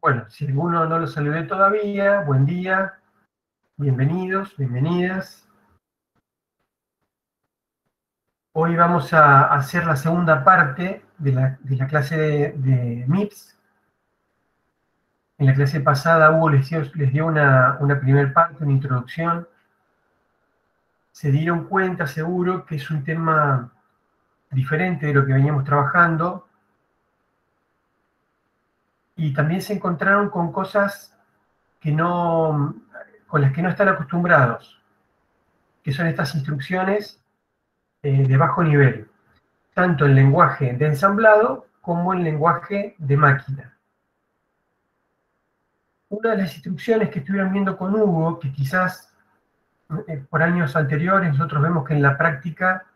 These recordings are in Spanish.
Bueno, si alguno no lo saludé todavía, buen día, bienvenidos, bienvenidas. Hoy vamos a hacer la segunda parte de la clase de MIPS. En la clase pasada Hugo les dio una primera parte, una introducción. Se dieron cuenta, seguro, que es un tema diferente de lo que veníamos trabajando. Y también se encontraron con cosas con las que no están acostumbrados, que son estas instrucciones de bajo nivel, tanto en lenguaje de ensamblado como en lenguaje de máquina. Una de las instrucciones que estuvieron viendo con Hugo, que quizás por años anteriores nosotros vemos que en la práctica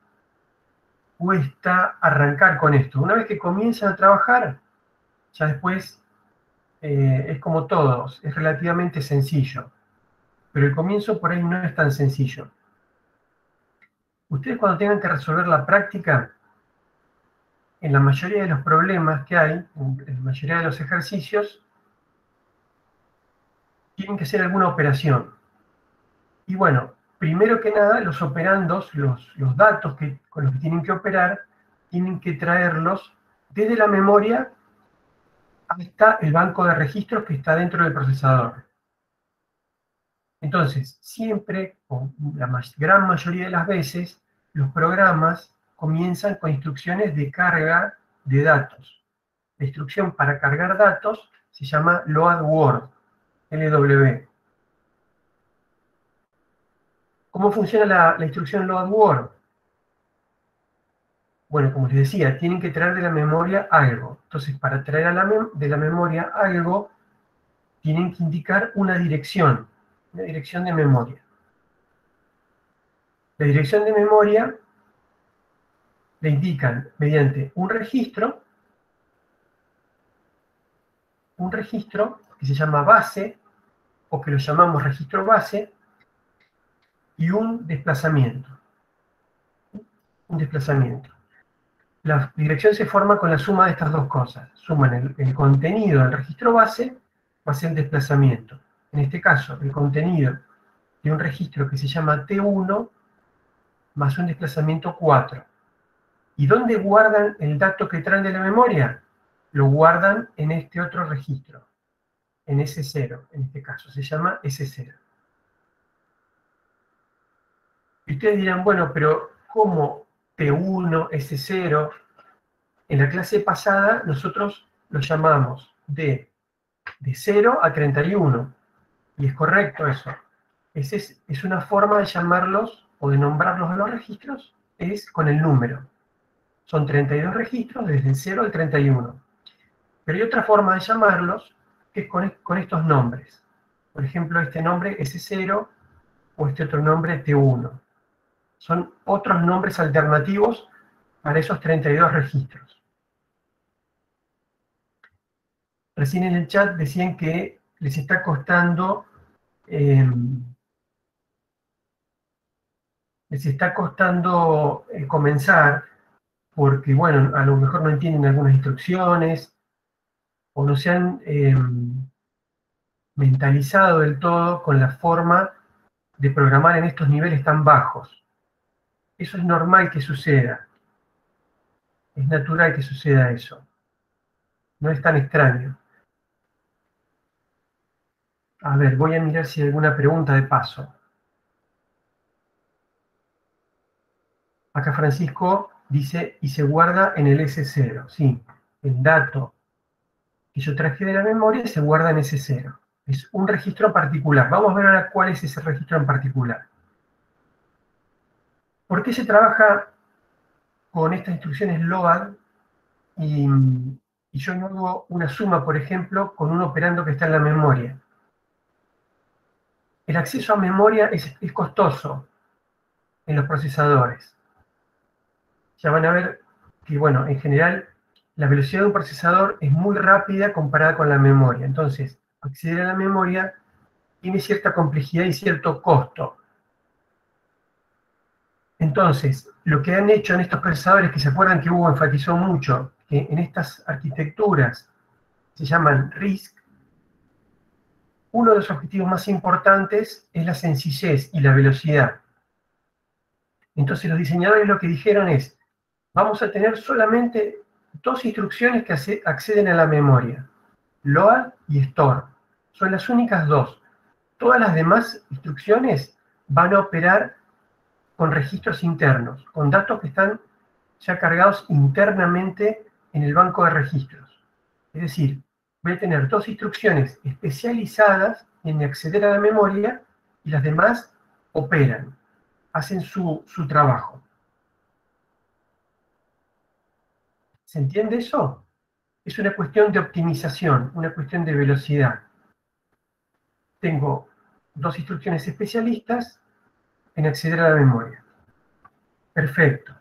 cuesta arrancar con esto. Una vez que comienzan a trabajar, ya después es como todos, es relativamente sencillo. Pero el comienzo por ahí no es tan sencillo. Ustedes cuando tengan que resolver la práctica, en la mayoría de los problemas que hay, en la mayoría de los ejercicios, tienen que hacer alguna operación. Y bueno, primero que nada, los operandos, los datos con los que tienen que operar, tienen que traerlos desde la memoria hasta el banco de registros que está dentro del procesador. Entonces, siempre, o la gran mayoría de las veces, los programas comienzan con instrucciones de carga de datos. La instrucción para cargar datos se llama load word, LW. ¿Cómo funciona la instrucción load word? Bueno, como les decía, tienen que traer de la memoria algo. Entonces, para traer de la memoria algo, tienen que indicar una dirección de memoria. La dirección de memoria la indican mediante un registro que se llama base, o que lo llamamos registro base, y un desplazamiento. La dirección se forma con la suma de estas dos cosas. Suman el contenido del registro base más el desplazamiento. En este caso, el contenido de un registro que se llama T1 más un desplazamiento 4. ¿Y dónde guardan el dato que traen de la memoria? Lo guardan en este otro registro, en S0, en este caso, se llama S0. Y ustedes dirán, bueno, pero ¿cómo T1, S0? En la clase pasada nosotros lo llamamos de 0 a 31, y es correcto eso. Es una forma de llamarlos, o de nombrarlos a los registros, es con el número. Son 32 registros desde el 0 al 31. Pero hay otra forma de llamarlos, que es con estos nombres. Por ejemplo, este nombre S0 o este otro nombre T1. Son otros nombres alternativos para esos 32 registros. Recién en el chat decían que les está costando comenzar, porque, bueno, a lo mejor no entienden algunas instrucciones, o no se han mentalizado del todo con la forma de programar en estos niveles tan bajos. Eso es normal que suceda. Es natural que suceda eso. No es tan extraño. A ver, voy a mirar si hay alguna pregunta de paso. Acá Francisco dice, y se guarda en el S0. Sí, el dato que yo traje de la memoria se guarda en S0. Es un registro particular. Vamos a ver ahora cuál es ese registro en particular. ¿Por qué se trabaja con estas instrucciones load y yo no hago una suma, por ejemplo, con un operando que está en la memoria? El acceso a memoria es costoso en los procesadores. Ya van a ver que, bueno, en general, la velocidad de un procesador es muy rápida comparada con la memoria. Entonces, acceder a la memoria tiene cierta complejidad y cierto costo. Entonces, lo que han hecho en estos procesadores, que se acuerdan que Hugo enfatizó mucho, que en estas arquitecturas se llaman RISC, uno de los objetivos más importantes es la sencillez y la velocidad. Entonces los diseñadores lo que dijeron es, vamos a tener solamente dos instrucciones que acceden a la memoria, load y store. Son las únicas dos. Todas las demás instrucciones van a operar con registros internos, con datos que están ya cargados internamente en el banco de registros. Es decir, voy a tener dos instrucciones especializadas en acceder a la memoria y las demás operan, hacen su trabajo. ¿Se entiende eso? Es una cuestión de optimización, una cuestión de velocidad. Tengo dos instrucciones especialistas en acceder a la memoria. Perfecto.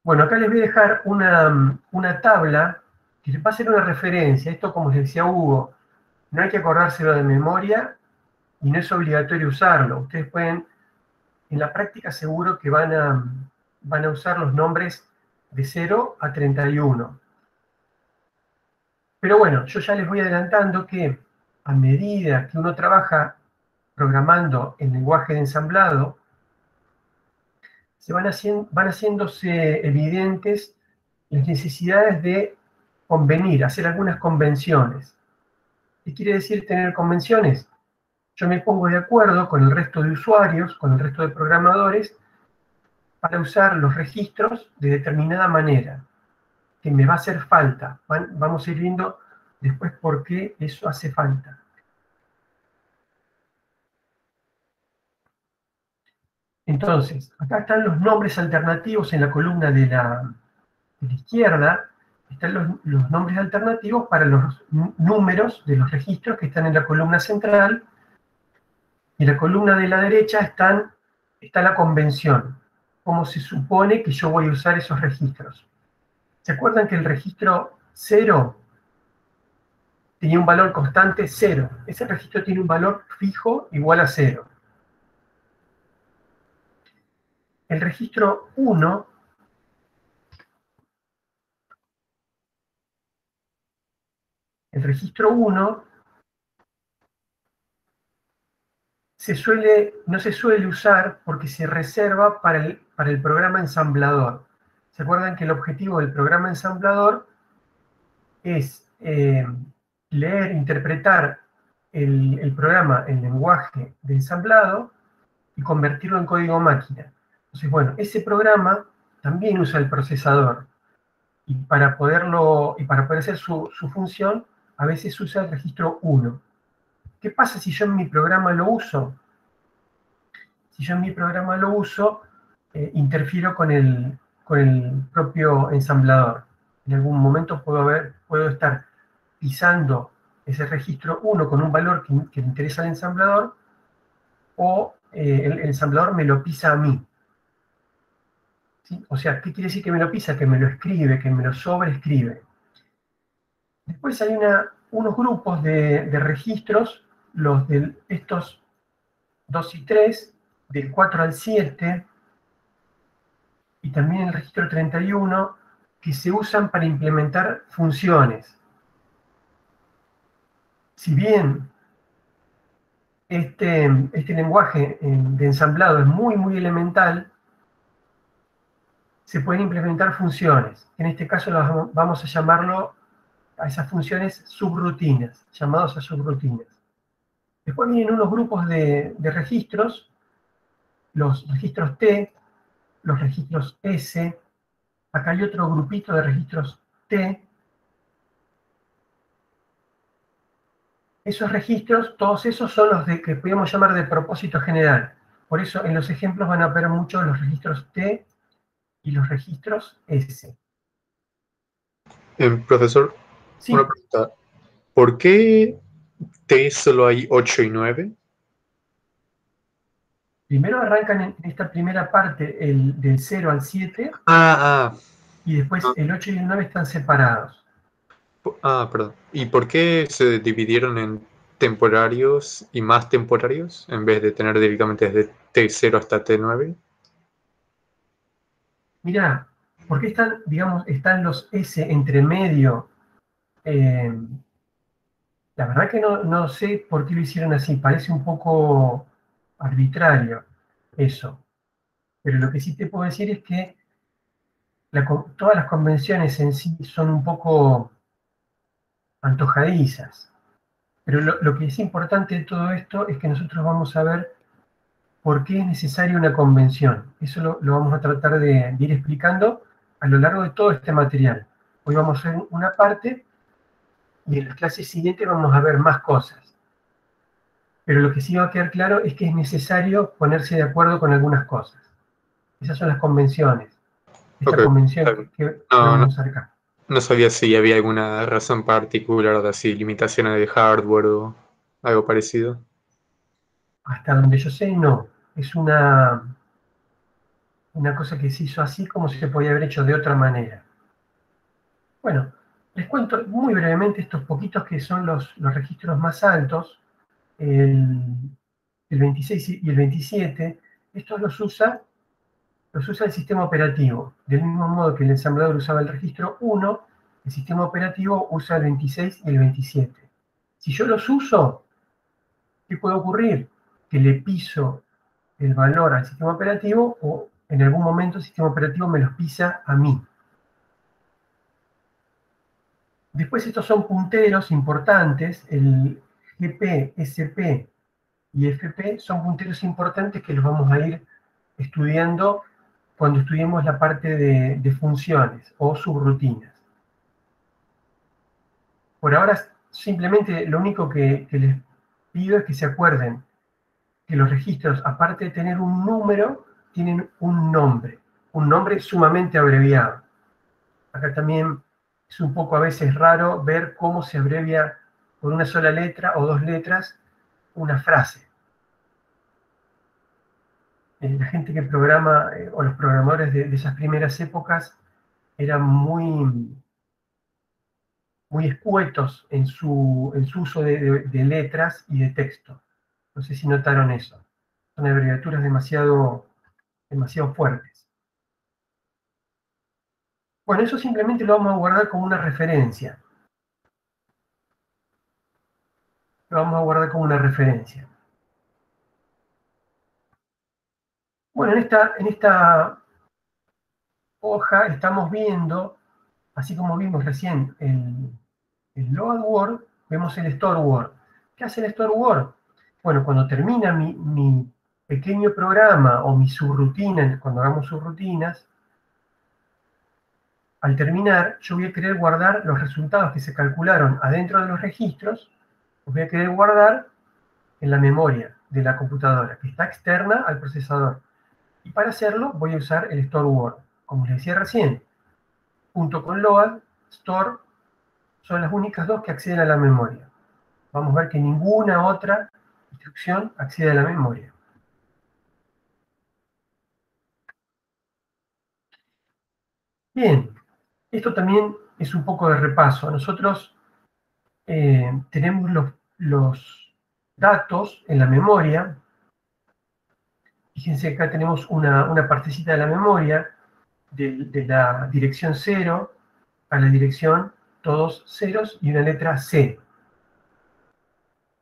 Bueno, acá les voy a dejar una tabla que va a ser una referencia. Esto, como les decía Hugo, no hay que acordárselo de memoria y no es obligatorio usarlo. Ustedes pueden, en la práctica seguro que van a usar los nombres de 0 a 31. Pero bueno, yo ya les voy adelantando que a medida que uno trabaja programando en lenguaje de ensamblado, van haciéndose evidentes las necesidades de convenir, hacer algunas convenciones. ¿Qué quiere decir tener convenciones? Yo me pongo de acuerdo con el resto de usuarios, con el resto de programadores, para usar los registros de determinada manera, que me va a hacer falta. Vamos a ir viendo después por qué eso hace falta. Entonces, acá están los nombres alternativos en la columna de la izquierda, están los nombres alternativos para los números de los registros que están en la columna central, y en la columna de la derecha está la convención, cómo se supone que yo voy a usar esos registros. ¿Se acuerdan que el registro 0 tenía un valor constante 0? Ese registro tiene un valor fijo igual a 0. El registro 1 no se suele usar porque se reserva para el programa ensamblador. ¿Se acuerdan que el objetivo del programa ensamblador es leer, interpretar el programa en lenguaje de ensamblado y convertirlo en código máquina? Entonces, bueno, ese programa también usa el procesador. Y para poder hacer su función, a veces usa el registro 1. ¿Qué pasa si yo en mi programa lo uso? Si yo en mi programa lo uso, interfiero con el propio ensamblador. En algún momento puedo estar pisando ese registro 1 con un valor que le interesa al ensamblador, o el ensamblador me lo pisa a mí. ¿Sí? O sea, ¿qué quiere decir que me lo pisa? Que me lo escribe, que me lo sobreescribe. Después hay unos grupos de registros, estos 2 y 3, del 4 al 7, y también el registro 31, que se usan para implementar funciones. Si bien este lenguaje de ensamblado es muy, muy elemental, se pueden implementar funciones. En este caso vamos a llamarlo a esas funciones subrutinas, llamados a subrutinas. Después vienen unos grupos de registros, los registros T, los registros S. Acá hay otro grupito de registros T. Esos registros, todos esos son los que podemos llamar de propósito general. Por eso en los ejemplos van a ver mucho los registros T y los registros S. Profesor, Sí, una pregunta. ¿Por qué T solo hay 8 y 9? primero arrancan en esta primera parte del 0 al 7, y después el 8 y el 9 están separados. Perdón. ¿Y por qué se dividieron en temporarios y más temporarios en vez de tener directamente desde T0 hasta T9? Mirá, ¿por qué están los S entre medio? La verdad que no sé por qué lo hicieron así, parece un poco arbitrario eso. Pero lo que sí te puedo decir es que todas las convenciones en sí son un poco antojadizas. Pero lo que es importante de todo esto es que nosotros vamos a ver por qué es necesaria una convención. Eso lo vamos a tratar de ir explicando a lo largo de todo este material. Hoy vamos a ver una parte y en las clases siguientes vamos a ver más cosas. Pero lo que sí va a quedar claro es que es necesario ponerse de acuerdo con algunas cosas. Esas son las convenciones. Esta Ok, está convención bien. que No, vamos no, a usar acá. no sabía si había alguna razón particular de así, limitaciones de hardware o algo parecido. Hasta donde yo sé, no. Es una cosa que se hizo así como se podía haber hecho de otra manera. Bueno, les cuento muy brevemente estos poquitos que son los registros más altos, el, el 26 y el 27. Estos los usa el sistema operativo. Del mismo modo que el ensamblador usaba el registro 1, el sistema operativo usa el 26 y el 27. Si yo los uso, ¿qué puede ocurrir? Que le piso el valor al sistema operativo o en algún momento el sistema operativo me los pisa a mí. Después estos son punteros importantes, el GP, SP y FP son punteros importantes que los vamos a ir estudiando cuando estudiemos la parte de funciones o subrutinas. Por ahora simplemente lo único que les pido es que se acuerden que los registros, aparte de tener un número, tienen un nombre sumamente abreviado. Acá también es un poco a veces raro ver cómo se abrevia por una sola letra o dos letras una frase. La gente que programa, o los programadores de esas primeras épocas, eran muy escuetos en su uso de letras y de texto. No sé si notaron eso. Son abreviaturas demasiado fuertes. Bueno, eso simplemente lo vamos a guardar como una referencia. Lo vamos a guardar como una referencia. Bueno, en esta hoja estamos viendo, así como vimos recién el load word, vemos el store word. ¿Qué hace el store word? Bueno, cuando termina mi pequeño programa o mi subrutina, cuando hagamos subrutinas, al terminar yo voy a querer guardar los resultados que se calcularon adentro de los registros, los voy a querer guardar en la memoria de la computadora, que está externa al procesador. Y para hacerlo voy a usar el store word. Como les decía recién, junto con load, store son las únicas dos que acceden a la memoria. Vamos a ver que ninguna otra instrucción accede a la memoria. Bien, esto también es un poco de repaso. Nosotros tenemos los datos en la memoria. Fíjense, acá tenemos una partecita de la memoria de la dirección 0 a la dirección todos ceros y una letra C.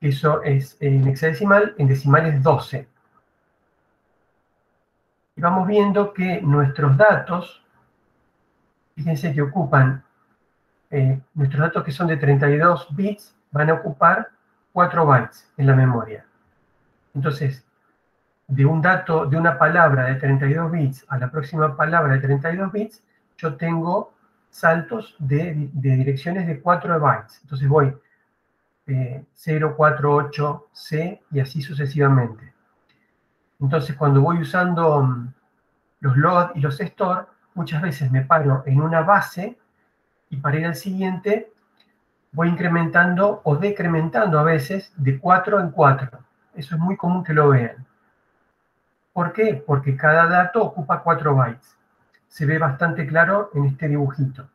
Eso es en hexadecimal, en decimal es 12. Y vamos viendo que nuestros datos, fíjense que ocupan, nuestros datos que son de 32 bits, van a ocupar 4 bytes en la memoria. Entonces, de un dato, de una palabra de 32 bits a la próxima palabra de 32 bits, yo tengo saltos de direcciones de 4 bytes. Entonces voy 0, 4, 8, C y así sucesivamente. Entonces cuando voy usando los load y los store, muchas veces me paro en una base y para ir al siguiente voy incrementando o decrementando a veces de 4 en 4. Eso es muy común que lo vean. ¿Por qué? Porque cada dato ocupa 4 bytes. Se ve bastante claro en este dibujito.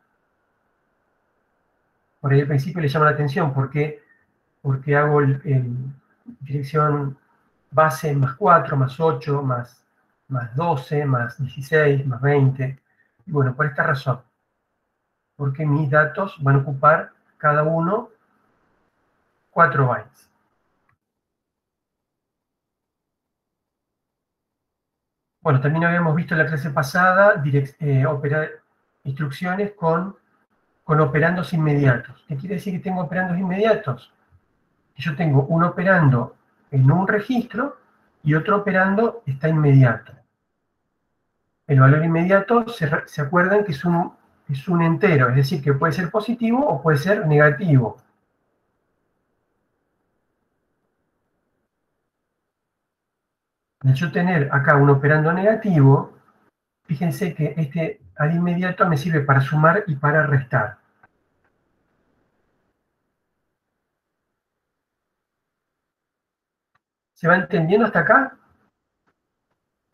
Por ahí al principio le llama la atención porque hago dirección base más 4, más 8, más 12, más 16, más 20. Y bueno, por esta razón. Porque mis datos van a ocupar cada uno 4 bytes. Bueno, también habíamos visto en la clase pasada instrucciones con operandos inmediatos. ¿Qué quiere decir que tengo operandos inmediatos? Que yo tengo un operando en un registro y otro operando está inmediato. El valor inmediato, se acuerdan que es un entero, es decir, que puede ser positivo o puede ser negativo. Al yo tener acá un operando negativo, fíjense que este al inmediato me sirve para sumar y para restar. ¿Se va entendiendo hasta acá?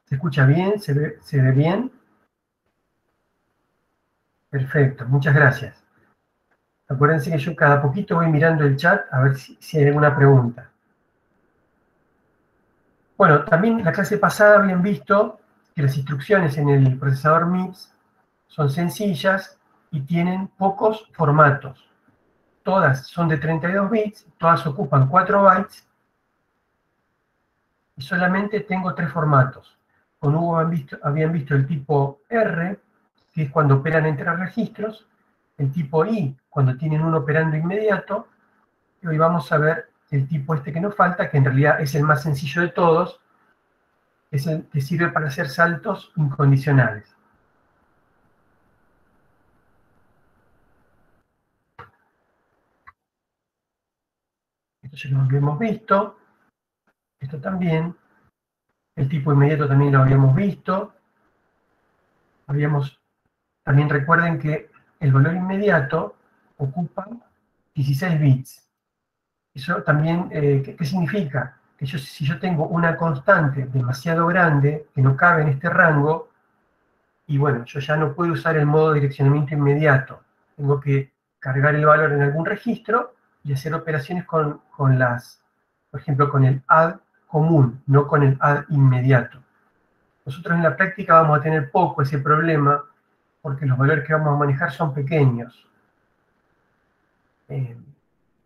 ¿Se escucha bien? ¿Se ve bien? Perfecto, muchas gracias. Acuérdense que yo cada poquito voy mirando el chat a ver si hay alguna pregunta. Bueno, también en la clase pasada habían visto que las instrucciones en el procesador MIPS son sencillas y tienen pocos formatos. Todas son de 32 bits, todas ocupan 4 bytes y solamente tengo 3 formatos. Con Hugo habían visto el tipo R, que es cuando operan entre registros, el tipo I, cuando tienen un operando inmediato, y hoy vamos a ver el tipo este que nos falta, que en realidad es el más sencillo de todos, es el que sirve para hacer saltos incondicionales. Esto ya lo habíamos visto, esto también, el tipo inmediato también lo habíamos visto, también recuerden que el valor inmediato ocupa 16 bits. Eso también, ¿qué significa? Que si yo tengo una constante demasiado grande, que no cabe en este rango, y bueno, yo ya no puedo usar el modo direccionamiento inmediato. Tengo que cargar el valor en algún registro y hacer operaciones por ejemplo, con el add común, no con el add inmediato. Nosotros en la práctica vamos a tener poco ese problema, porque los valores que vamos a manejar son pequeños.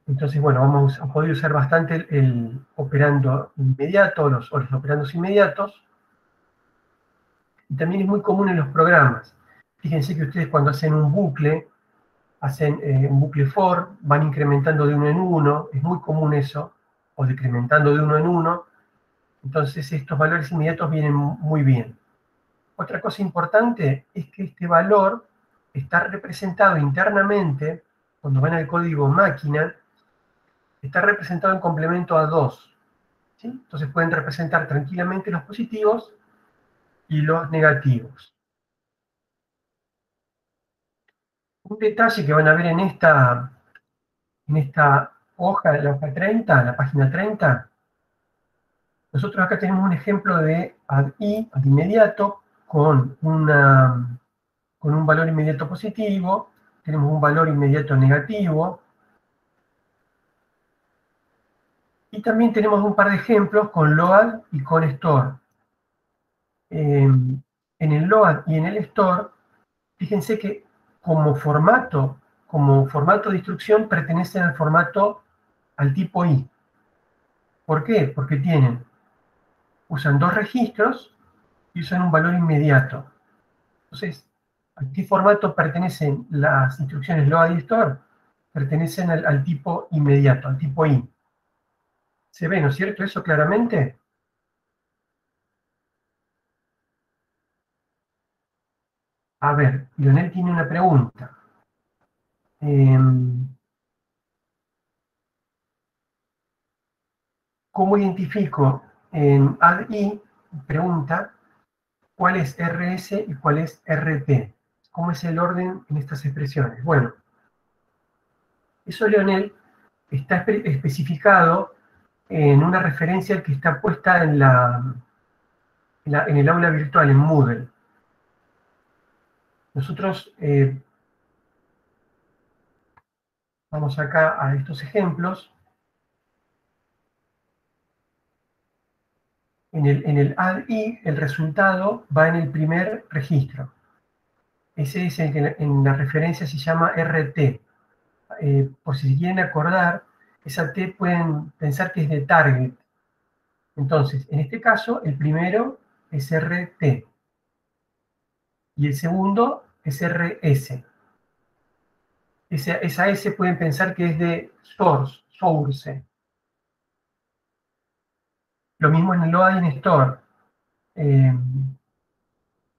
Entonces, bueno, vamos a poder usar bastante el operando inmediato o los operandos inmediatos. Y también es muy común en los programas. Fíjense que ustedes cuando hacen un bucle, hacen un bucle for, van incrementando de uno en uno, es muy común eso, o decrementando de uno en uno. Entonces estos valores inmediatos vienen muy bien. Otra cosa importante es que este valor está representado internamente, cuando van al código máquina, está representado en complemento a 2. ¿Sí? Entonces pueden representar tranquilamente los positivos y los negativos. Un detalle que van a ver en esta hoja, la hoja 30, la página 30, nosotros acá tenemos un ejemplo de add inmediato, con un valor inmediato positivo, tenemos un valor inmediato negativo, y también tenemos un par de ejemplos con load y con store. En el load y en el store, fíjense que como formato de instrucción pertenecen al tipo I. ¿Por qué? Porque usan 2 registros y usan un valor inmediato. Entonces, ¿a qué formato pertenecen las instrucciones load y store? Pertenecen al tipo inmediato, al tipo I. ¿Se ve, no es cierto, eso claramente? A ver, Lionel tiene una pregunta. ¿Cómo identifico en add-i? Pregunta, ¿cuál es RS y cuál es RT? ¿Cómo es el orden en estas expresiones? Bueno, eso, Leonel, está especificado en una referencia que está puesta en el aula virtual, en Moodle. Nosotros vamos acá a estos ejemplos. En el add-i, el resultado va en el primer registro. Ese es el que en la referencia se llama RT. Por si se quieren acordar, esa T pueden pensar que es de target. Entonces, en este caso, el primero es RT y el segundo es RS. Esa S pueden pensar que es de source. Lo mismo en el load y en store.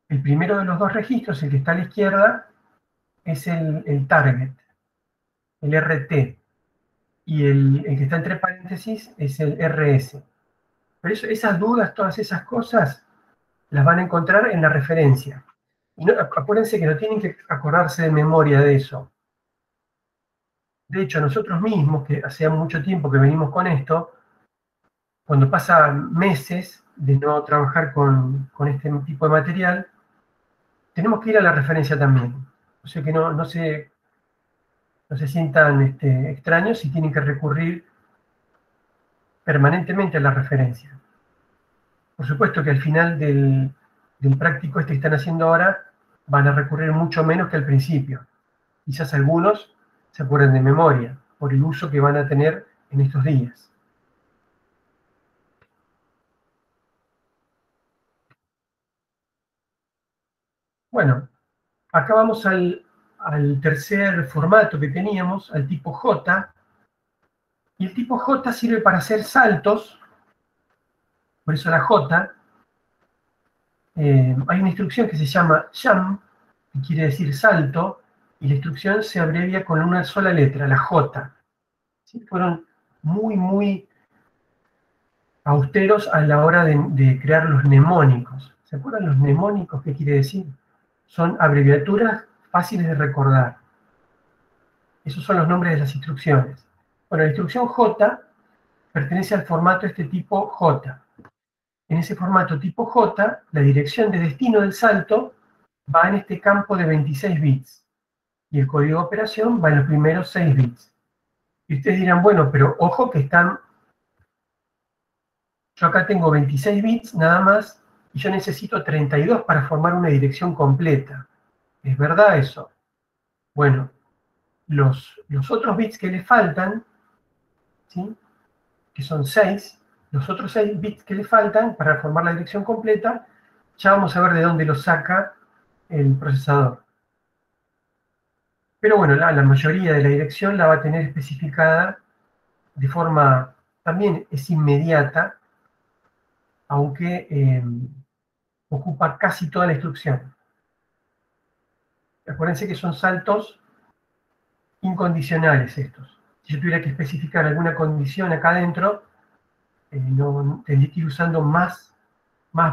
El primero de los dos registros, el que está a la izquierda, es el target, el RT. Y el que está entre paréntesis es el RS. Pero esas dudas, todas esas cosas, las van a encontrar en la referencia. Y no, acuérdense que no tienen que acordarse de memoria de eso. De hecho, nosotros mismos, que hace mucho tiempo que venimos con esto, cuando pasan meses de no trabajar con este tipo de material, tenemos que ir a la referencia también. O sea que no se sientan extraños si tienen que recurrir permanentemente a la referencia. Por supuesto que al final del práctico que están haciendo ahora, van a recurrir mucho menos que al principio. Quizás algunos se acuerden de memoria, por el uso que van a tener en estos días. Bueno, acá vamos al tercer formato que teníamos, al tipo J. Y el tipo J sirve para hacer saltos, por eso la J. Hay una instrucción que se llama jump, que quiere decir salto, y la instrucción se abrevia con una sola letra, la J. ¿Sí? Fueron muy austeros a la hora de crear los mnemónicos. ¿Se acuerdan los mnemónicos? ¿Qué quiere decir? Son abreviaturas fáciles de recordar. Esos son los nombres de las instrucciones. Bueno, la instrucción J pertenece al formato tipo J. En ese formato tipo J, la dirección de destino del salto va en este campo de 26 bits. Y el código de operación va en los primeros 6 bits. Y ustedes dirán, bueno, pero ojo que yo acá tengo 26 bits nada más, y yo necesito 32 para formar una dirección completa. ¿Es verdad eso? Bueno, los otros bits que le faltan, ¿sí? Que son 6, los otros 6 bits que le faltan para formar la dirección completa, ya vamos a ver de dónde los saca el procesador. Pero bueno, la mayoría de la dirección la va a tener especificada de forma, también es inmediata, aunque ocupa casi toda la instrucción. Acuérdense que son saltos incondicionales estos. Si yo tuviera que especificar alguna condición acá adentro, no, tendría que ir usando más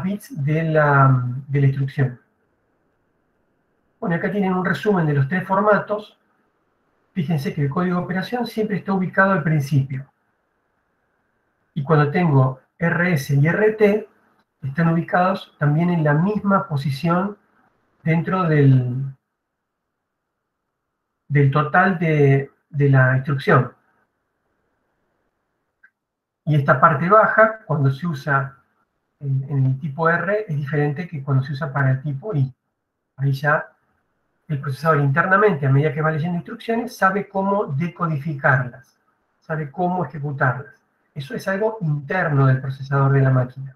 bits de la instrucción. Bueno, acá tienen un resumen de los tres formatos. Fíjense que el código de operación siempre está ubicado al principio. Y cuando tengo RS y RT, están ubicados también en la misma posición dentro del total de la instrucción. Y esta parte baja, cuando se usa en el tipo R, es diferente que cuando se usa para el tipo I. Ahí ya el procesador internamente, a medida que va leyendo instrucciones, sabe cómo decodificarlas, sabe cómo ejecutarlas. Eso es algo interno del procesador de la máquina.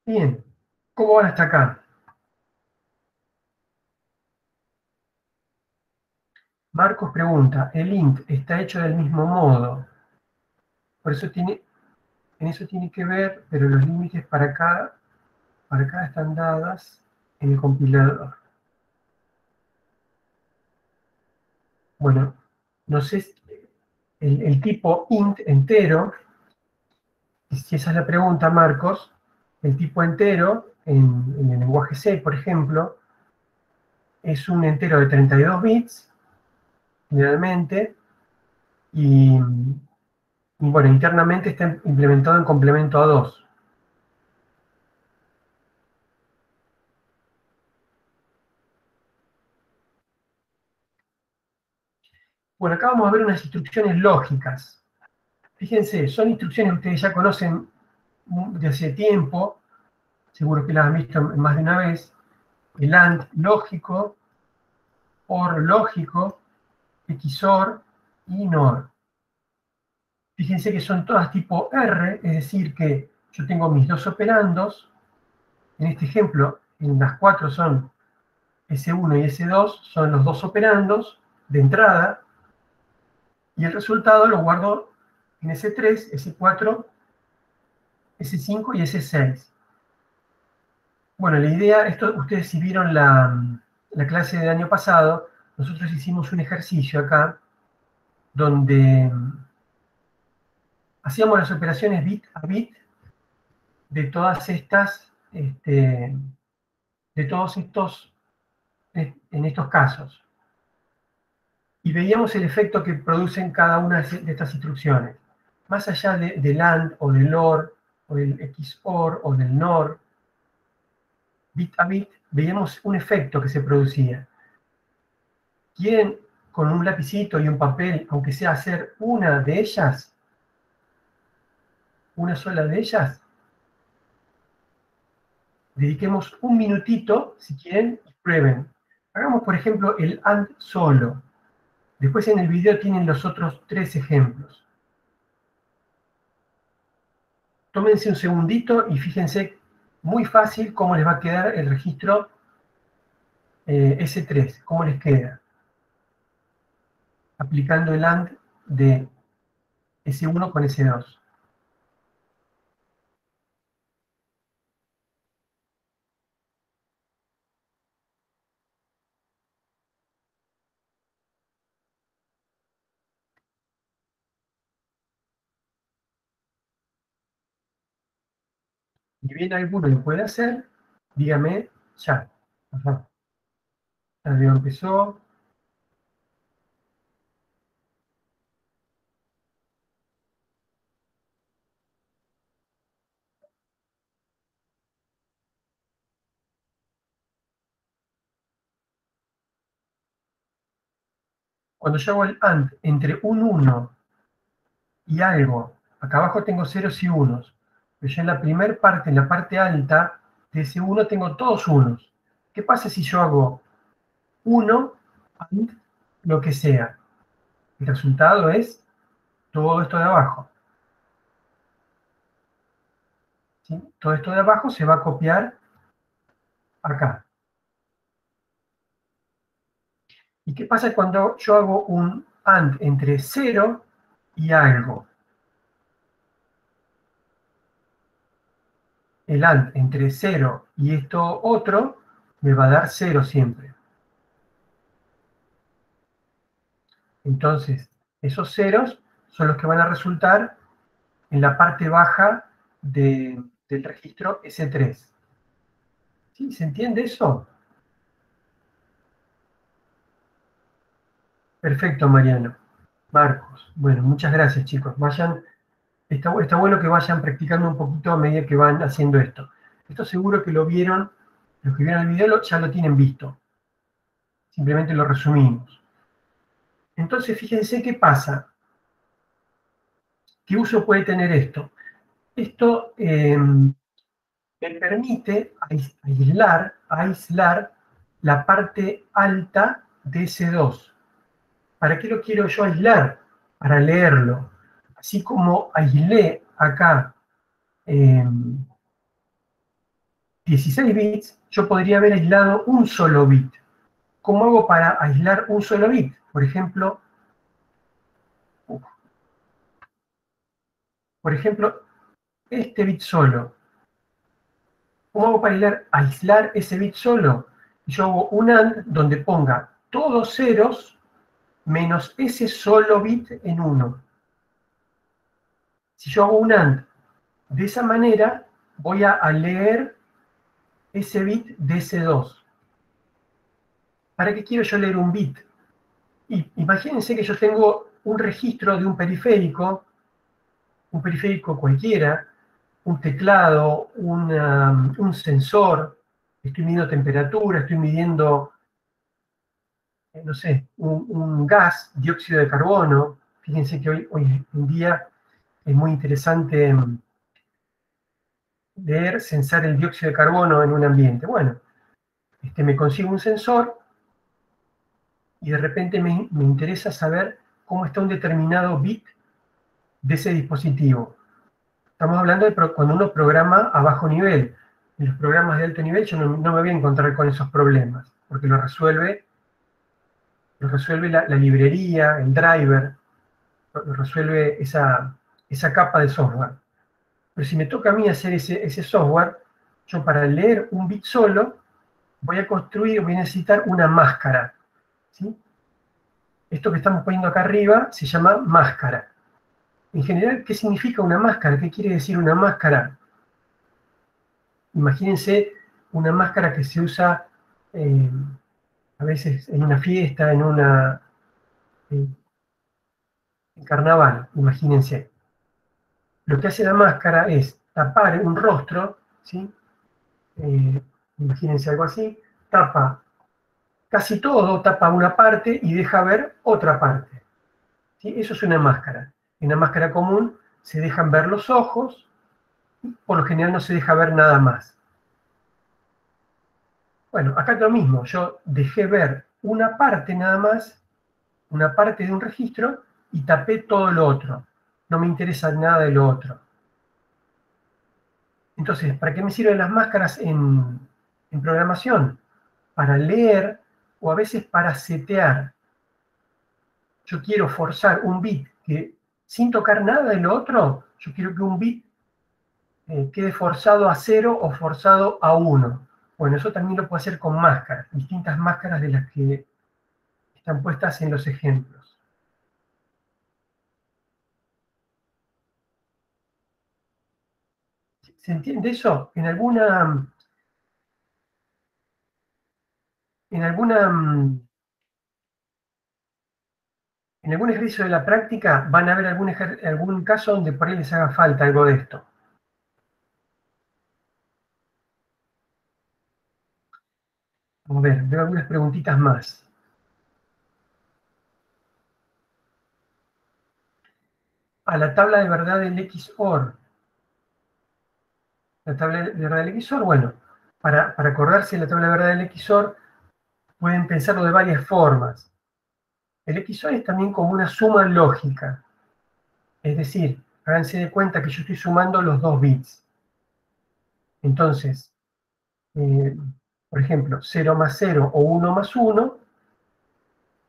Bien, ¿cómo van hasta acá? Marcos pregunta, ¿el int está hecho del mismo modo? Por eso en eso tiene que ver, pero los límites para acá están dadas en el compilador. Bueno, no sé, el tipo int entero, si esa es la pregunta, Marcos, el tipo entero, en el lenguaje C, por ejemplo, es un entero de 32 bits, generalmente, y bueno, internamente está implementado en complemento a 2. Bueno, acá vamos a ver unas instrucciones lógicas. Fíjense, son instrucciones que ustedes ya conocen de hace tiempo, seguro que las han visto más de una vez. El AND lógico, OR lógico, XOR y NOR. Fíjense que son todas tipo R, es decir, que yo tengo mis dos operandos. En este ejemplo, en las 4 son S1 y S2, son los dos operandos de entrada, y el resultado lo guardo en S3, S4, S5 y S6. Bueno, la idea, esto ustedes si vieron la clase del año pasado, nosotros hicimos un ejercicio acá, donde hacíamos las operaciones bit a bit de todas estas, de todos estos, en estos casos. Y veíamos el efecto que producen cada una de estas instrucciones. Más allá del AND o del OR, o del XOR o del NOR, bit a bit, veíamos un efecto que se producía. ¿Quieren con un lapicito y un papel, aunque sea hacer una de ellas? ¿Una sola de ellas? Dediquemos un minutito, si quieren, y prueben. Hagamos, por ejemplo, el AND solo. Después en el video tienen los otros 3 ejemplos. Tómense un segundito y fíjense muy fácil cómo les va a quedar el registro S3, cómo les queda. Aplicando el AND de S1 con S2. Si bien alguno lo puede hacer, dígame ya. Ajá. El video empezó. Cuando yo hago el AND entre un 1 y algo, acá abajo tengo ceros y unos, pero yo en la primera parte, en la parte alta de ese 1 tengo todos unos. ¿Qué pasa si yo hago 1 AND lo que sea? El resultado es todo esto de abajo. ¿Sí? Todo esto de abajo se va a copiar acá. ¿Y qué pasa cuando yo hago un AND entre 0 y algo? El AND entre 0 y esto otro me va a dar 0 siempre. Entonces, esos ceros son los que van a resultar en la parte baja del registro S3. ¿Sí? ¿Se entiende eso? Perfecto, Mariano. Marcos. Bueno, muchas gracias, chicos. Está bueno que vayan practicando un poquito a medida que van haciendo esto. Esto seguro que lo vieron, los que vieron el video ya lo tienen visto. Simplemente lo resumimos. Entonces, fíjense qué pasa. ¿Qué uso puede tener esto? Esto me permite aislar la parte alta de S2. ¿Para qué lo quiero yo aislar? Para leerlo. Así como aislé acá 16 bits, yo podría haber aislado un solo bit. ¿Cómo hago para aislar un solo bit? Por ejemplo, este bit solo. ¿Cómo hago para aislar ese bit solo? Yo hago un AND donde ponga todos ceros menos ese solo bit en 1. Si yo hago un AND de esa manera, voy a leer ese bit de ese 2. ¿Para qué quiero yo leer un bit? Imagínense que yo tengo un registro de un periférico cualquiera, un teclado, un sensor, estoy midiendo temperatura, estoy midiendo, no sé, un gas, dióxido de carbono. Fíjense que hoy en día es muy interesante leer, censar el dióxido de carbono en un ambiente. Bueno, me consigo un sensor y de repente me interesa saber cómo está un determinado bit de ese dispositivo. Estamos hablando de cuando uno programa a bajo nivel. En los programas de alto nivel yo no me voy a encontrar con esos problemas, porque lo resuelve la librería, el driver, lo resuelve esa capa de software. Pero si me toca a mí hacer ese software, yo para leer un bit solo, voy a necesitar una máscara, ¿sí? Esto que estamos poniendo acá arriba se llama máscara. En general, ¿qué significa una máscara? ¿Qué quiere decir una máscara? Imagínense una máscara que se usa a veces en una fiesta, en carnaval, imagínense. Lo que hace la máscara es tapar un rostro, ¿sí? Imagínense algo así, tapa casi todo, tapa una parte y deja ver otra parte, ¿sí? Eso es una máscara. En una máscara común se dejan ver los ojos, por lo general no se deja ver nada más. Bueno, acá es lo mismo, yo dejé ver una parte nada más, una parte de un registro, y tapé todo lo otro. No me interesa nada de lo otro. Entonces, ¿para qué me sirven las máscaras en programación? Para leer o a veces para setear. Yo quiero forzar un bit que, sin tocar nada de lo otro, yo quiero que un bit quede forzado a 0 o forzado a 1. Bueno, eso también lo puedo hacer con máscaras, distintas máscaras de las que están puestas en los ejemplos. ¿Se entiende eso? En algún ejercicio de la práctica van a ver algún caso donde por ahí les haga falta algo de esto. Vamos a ver, veo algunas preguntitas más. A la tabla de verdad del XOR. La tabla de verdad del XOR, bueno, para acordarse de la tabla de verdad del XOR, pueden pensarlo de varias formas. El XOR es también como una suma lógica. Es decir, háganse de cuenta que yo estoy sumando los dos bits. Entonces, por ejemplo, 0 más 0 o 1 más 1,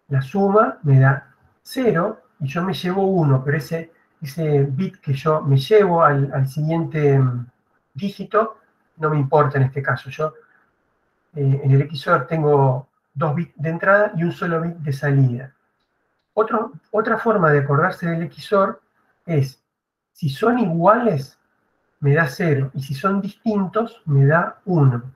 la suma me da 0 y yo me llevo 1, pero ese bit que yo me llevo al siguiente dígito no me importa en este caso. Yo en el XOR tengo 2 bits de entrada y un solo bit de salida. Otra forma de acordarse del XOR es, si son iguales, me da 0, y si son distintos, me da 1.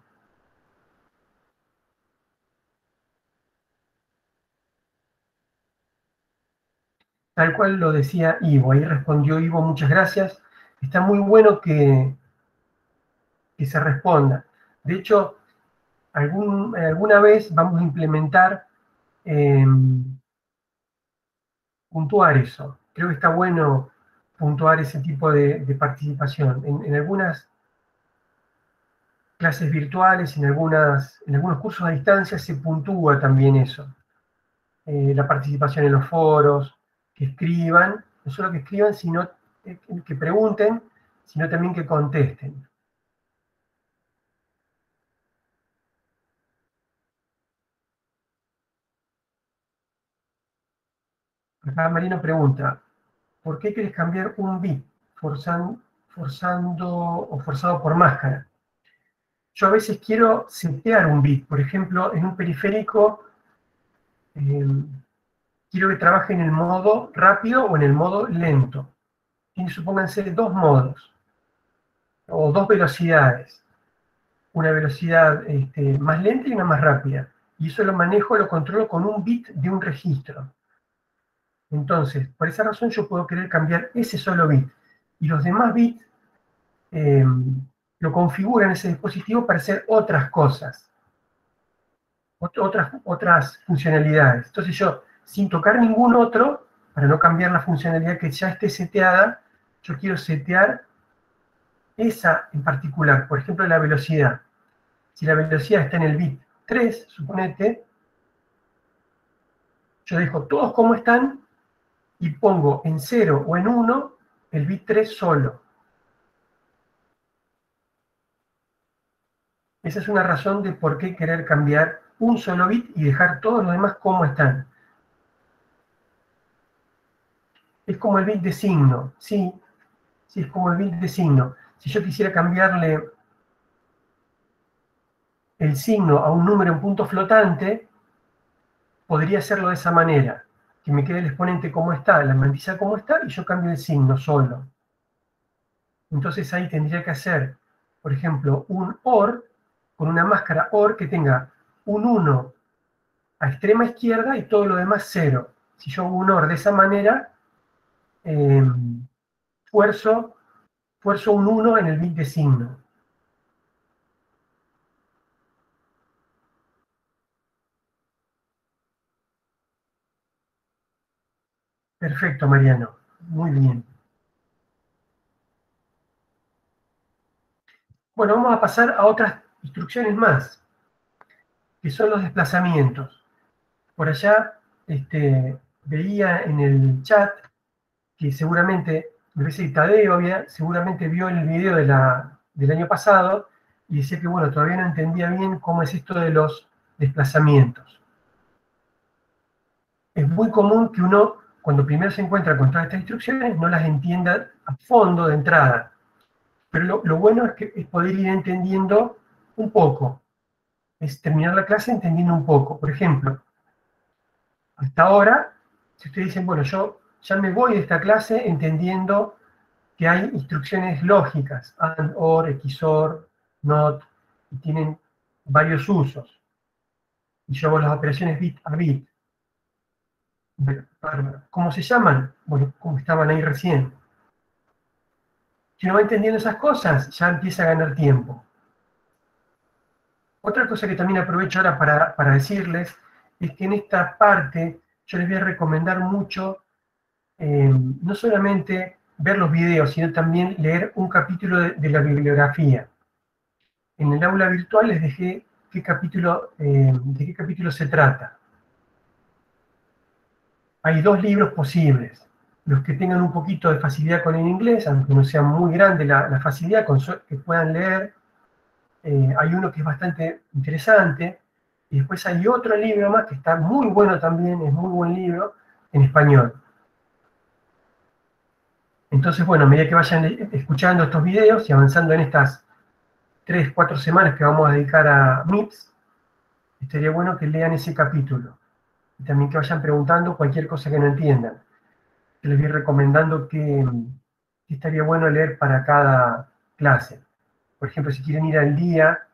Tal cual lo decía Ivo, ahí respondió Ivo, muchas gracias. Está muy bueno que se responda. De hecho, alguna vez vamos a implementar puntuar eso. Creo que está bueno puntuar ese tipo de participación. En algunas clases virtuales, en algunos cursos a distancia se puntúa también eso. La participación en los foros, que escriban, no solo que escriban, sino que pregunten, sino también que contesten. Acá Marino pregunta, ¿por qué quieres cambiar un bit forzando o forzado por máscara? Yo a veces quiero setear un bit, por ejemplo, en un periférico quiero que trabaje en el modo rápido o en el modo lento. Y supónganse dos modos, o dos velocidades. Una velocidad más lenta y una más rápida. Y eso lo controlo con un bit de un registro. Entonces, por esa razón yo puedo querer cambiar ese solo bit. Y los demás bits lo configuran ese dispositivo para hacer otras cosas. Otras funcionalidades. Entonces yo, sin tocar ningún otro, para no cambiar la funcionalidad que ya esté seteada, yo quiero setear esa en particular. Por ejemplo, la velocidad. Si la velocidad está en el bit 3, suponete, yo dejo todos como están y pongo en 0 o en 1 el bit 3 solo. Esa es una razón de por qué querer cambiar un solo bit y dejar todos los demás como están. Es como el bit de signo, sí, es como el bit de signo. Si yo quisiera cambiarle el signo a un número en punto flotante, podría hacerlo de esa manera, que me quede el exponente como está, la mantilla como está, y yo cambio el signo solo. Entonces ahí tendría que hacer, por ejemplo, un OR, con una máscara OR que tenga un 1 a extrema izquierda y todo lo demás 0. Si yo hago un OR de esa manera, fuerzo un 1 en el bit de signo. Perfecto, Mariano. Muy bien. Bueno, vamos a pasar a otras instrucciones más, que son los desplazamientos. Por allá veía en el chat que seguramente, me parece que Tadeo seguramente vio el video del año pasado y decía que, bueno, todavía no entendía bien cómo es esto de los desplazamientos. Es muy común que uno, cuando primero se encuentra con todas estas instrucciones, no las entienda a fondo de entrada. Pero lo bueno es poder ir entendiendo un poco, es terminar la clase entendiendo un poco. Por ejemplo, hasta ahora, si ustedes dicen, bueno, yo ya me voy de esta clase entendiendo que hay instrucciones lógicas, AND, OR, XOR, NOT, y tienen varios usos. Y yo hago las operaciones bit a bit. ¿Cómo se llaman? Bueno, como estaban ahí recién. Si uno va entendiendo esas cosas, ya empieza a ganar tiempo. Otra cosa que también aprovecho ahora para decirles es que en esta parte yo les voy a recomendar mucho no solamente ver los videos, sino también leer un capítulo de la bibliografía. En el aula virtual les dejé de qué capítulo se trata. Hay dos libros posibles. Los que tengan un poquito de facilidad con el inglés, aunque no sea muy grande la facilidad, que puedan leer. Hay uno que es bastante interesante, y después hay otro libro más que está muy bueno también, es muy buen libro, en español. Entonces, bueno, a medida que vayan escuchando estos videos y avanzando en estas 3, 4 semanas que vamos a dedicar a MIPS, estaría bueno que lean ese capítulo. Y también que vayan preguntando cualquier cosa que no entiendan. Yo les voy recomendando que estaría bueno leer para cada clase. Por ejemplo, si quieren ir al día,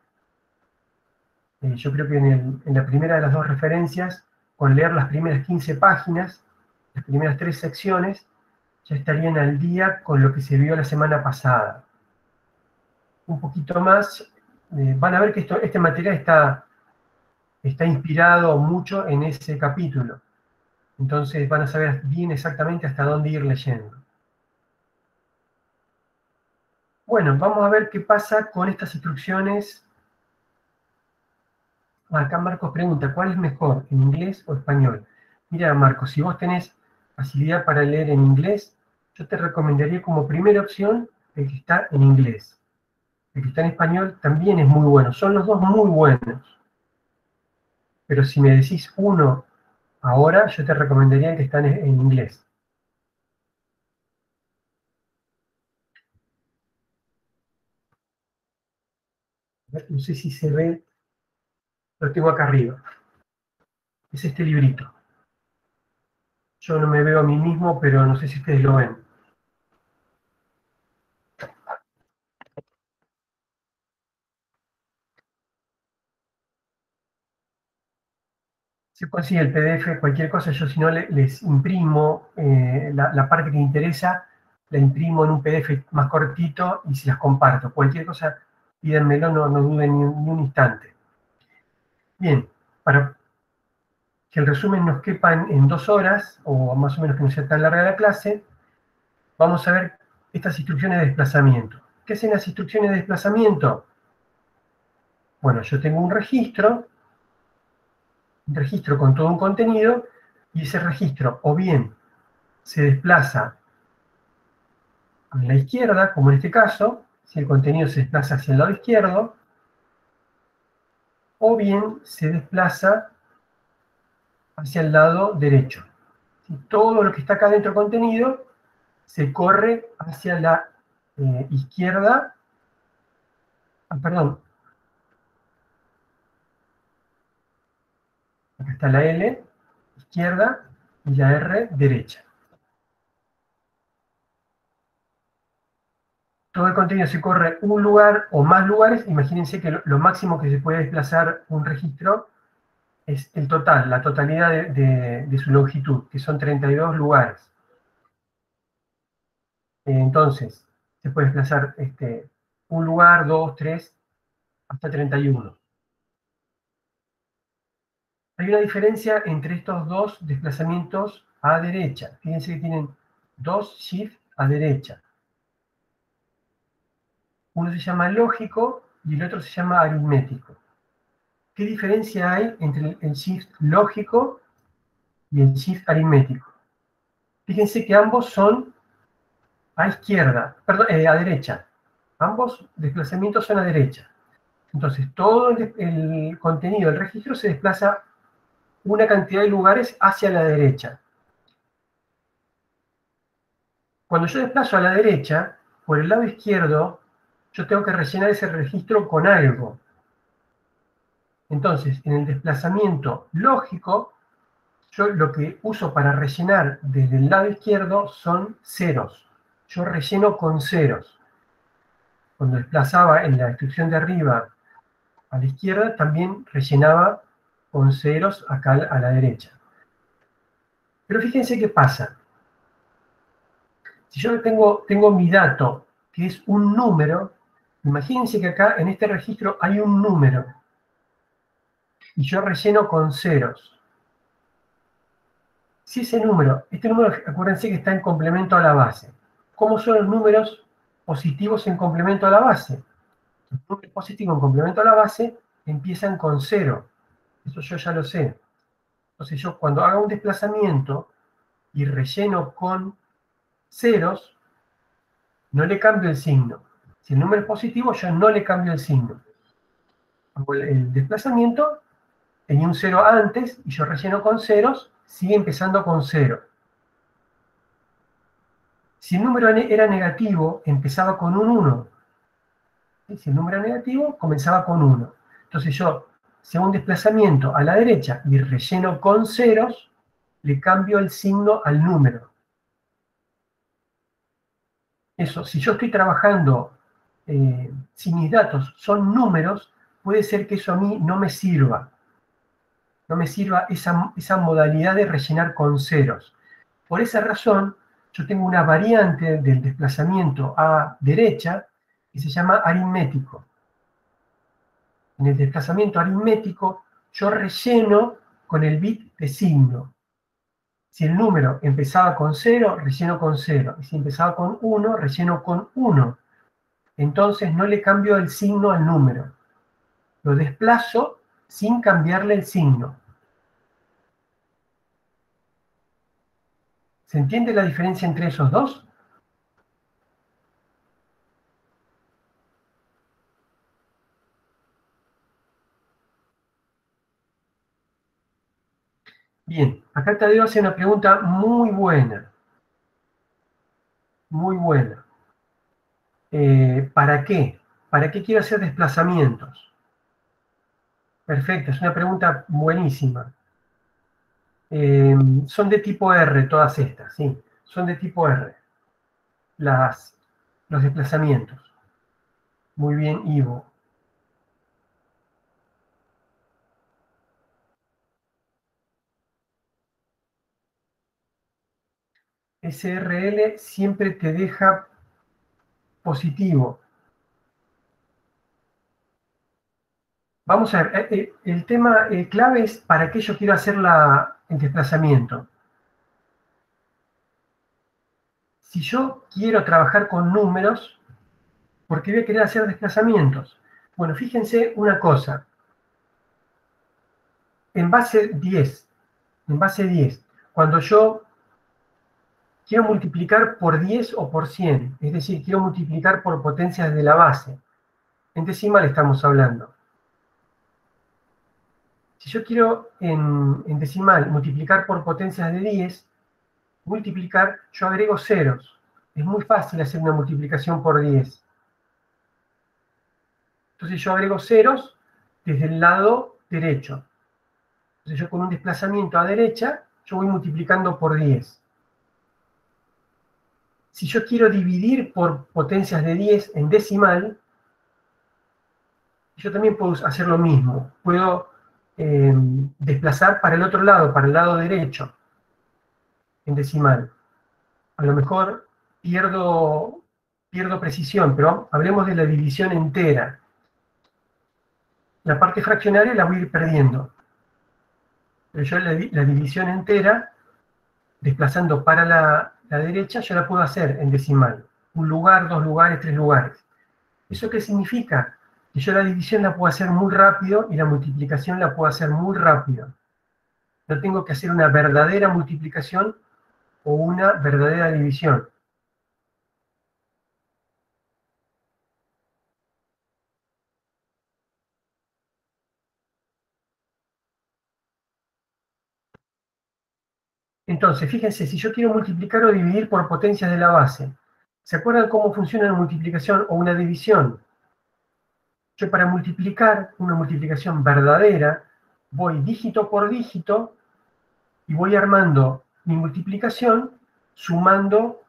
yo creo que en la primera de las dos referencias, con leer las primeras 15 páginas, las primeras 3 secciones, ya estarían al día con lo que se vio la semana pasada. Un poquito más, van a ver que este material está inspirado mucho en ese capítulo. Entonces van a saber bien exactamente hasta dónde ir leyendo. Bueno, vamos a ver qué pasa con estas instrucciones. Acá Marcos pregunta, ¿cuál es mejor, en inglés o español? Mira, Marcos, si vos tenés facilidad para leer en inglés, yo te recomendaría como primera opción el que está en inglés. El que está en español también es muy bueno, son los dos muy buenos. Pero si me decís uno ahora, yo te recomendaría el que está en inglés. No sé si se ve, lo tengo acá arriba. Es este librito. Yo no me veo a mí mismo, pero no sé si ustedes lo ven. Se consigue el PDF, cualquier cosa, yo si no les imprimo la parte que interesa, la imprimo en un PDF más cortito y se las comparto. Cualquier cosa, pídanmelo, no duden ni un instante. Bien, para que el resumen nos quepa en 2 horas, o más o menos que no sea tan larga la clase, vamos a ver estas instrucciones de desplazamiento. ¿Qué hacen las instrucciones de desplazamiento? Bueno, yo tengo un registro con todo un contenido, y ese registro o bien se desplaza a la izquierda, como en este caso, si el contenido se desplaza hacia el lado izquierdo, o bien se desplaza hacia el lado derecho. Todo lo que está acá dentro del contenido se corre hacia la izquierda, perdón, acá está la L, izquierda, y la R, derecha. Todo el contenido se corre un lugar o más lugares. Imagínense que lo máximo que se puede desplazar un registro es el total, la totalidad de su longitud, que son 32 lugares. Entonces, se puede desplazar un lugar, 2, 3, hasta 31. Hay una diferencia entre estos dos desplazamientos a derecha. Fíjense que tienen dos shift a derecha. Uno se llama lógico y el otro se llama aritmético. ¿Qué diferencia hay entre el shift lógico y el shift aritmético? Fíjense que ambos son a izquierda, perdón, a derecha. Ambos desplazamientos son a derecha. Entonces, todo el contenido del registro se desplaza una cantidad de lugares hacia la derecha. Cuando yo desplazo a la derecha, por el lado izquierdo, yo tengo que rellenar ese registro con algo. Entonces, en el desplazamiento lógico, yo lo que uso para rellenar desde el lado izquierdo son ceros. Yo relleno con ceros. Cuando desplazaba en la instrucción de arriba a la izquierda, también rellenaba con ceros acá a la derecha. Pero fíjense qué pasa. Si yo tengo mi dato, que es un número, imagínense que acá en este registro hay un número, y yo relleno con ceros. Si ese número, este número, acuérdense que está en complemento a la base. ¿Cómo son los números positivos en complemento a la base? Los números positivos en complemento a la base empiezan con 0. Eso yo ya lo sé. Entonces yo cuando haga un desplazamiento y relleno con ceros, no le cambio el signo. Si el número es positivo, yo no le cambio el signo. Hago el desplazamiento, tenía un 0 antes, y yo relleno con ceros, sigue empezando con 0. Si el número era negativo, empezaba con un 1. Si el número era negativo, comenzaba con 1. Entonces yo, si hago un desplazamiento a la derecha y relleno con ceros, le cambio el signo al número. Eso, si yo estoy trabajando, si mis datos son números, puede ser que eso a mí no me sirva. No me sirva esa modalidad de rellenar con ceros. Por esa razón, yo tengo una variante del desplazamiento a derecha que se llama aritmético. En el desplazamiento aritmético, yo relleno con el bit de signo. Si el número empezaba con 0, relleno con 0. Y si empezaba con 1, relleno con 1. Entonces no le cambio el signo al número. Lo desplazo sin cambiarle el signo. ¿Se entiende la diferencia entre esos dos? Bien, acá Tadeo hace una pregunta muy buena. Muy buena. ¿Para qué? ¿Para qué quiero hacer desplazamientos? Perfecto, es una pregunta buenísima. Son de tipo R todas estas, sí. Son de tipo R. Los desplazamientos. Muy bien, Ivo. SRL siempre te deja positivo. Vamos a ver, el tema clave es para qué yo quiero hacer el desplazamiento. Si yo quiero trabajar con números, ¿por qué voy a querer hacer desplazamientos? Bueno, fíjense una cosa. En base 10, cuando yo quiero multiplicar por 10 o por 100, es decir, quiero multiplicar por potencias de la base. En decimal estamos hablando. Si yo quiero en decimal multiplicar por potencias de 10, multiplicar, yo agrego ceros. Es muy fácil hacer una multiplicación por 10. Entonces yo agrego ceros desde el lado derecho. Entonces yo con un desplazamiento a derecha, yo voy multiplicando por 10. Si yo quiero dividir por potencias de 10 en decimal, yo también puedo hacer lo mismo. Puedo desplazar para el otro lado, para el lado derecho, en decimal. A lo mejor pierdo precisión, pero hablemos de la división entera. La parte fraccionaria la voy a ir perdiendo. Pero yo la división entera, desplazando para la derecha, yo la puedo hacer en decimal. Un lugar, 2 lugares, 3 lugares. ¿Eso qué significa? Que yo la división la puedo hacer muy rápido y la multiplicación la puedo hacer muy rápido. No tengo que hacer una verdadera multiplicación o una verdadera división. Entonces, fíjense, si yo quiero multiplicar o dividir por potencias de la base, ¿se acuerdan cómo funciona una multiplicación o una división? Yo para multiplicar, una multiplicación verdadera, voy dígito por dígito y voy armando mi multiplicación sumando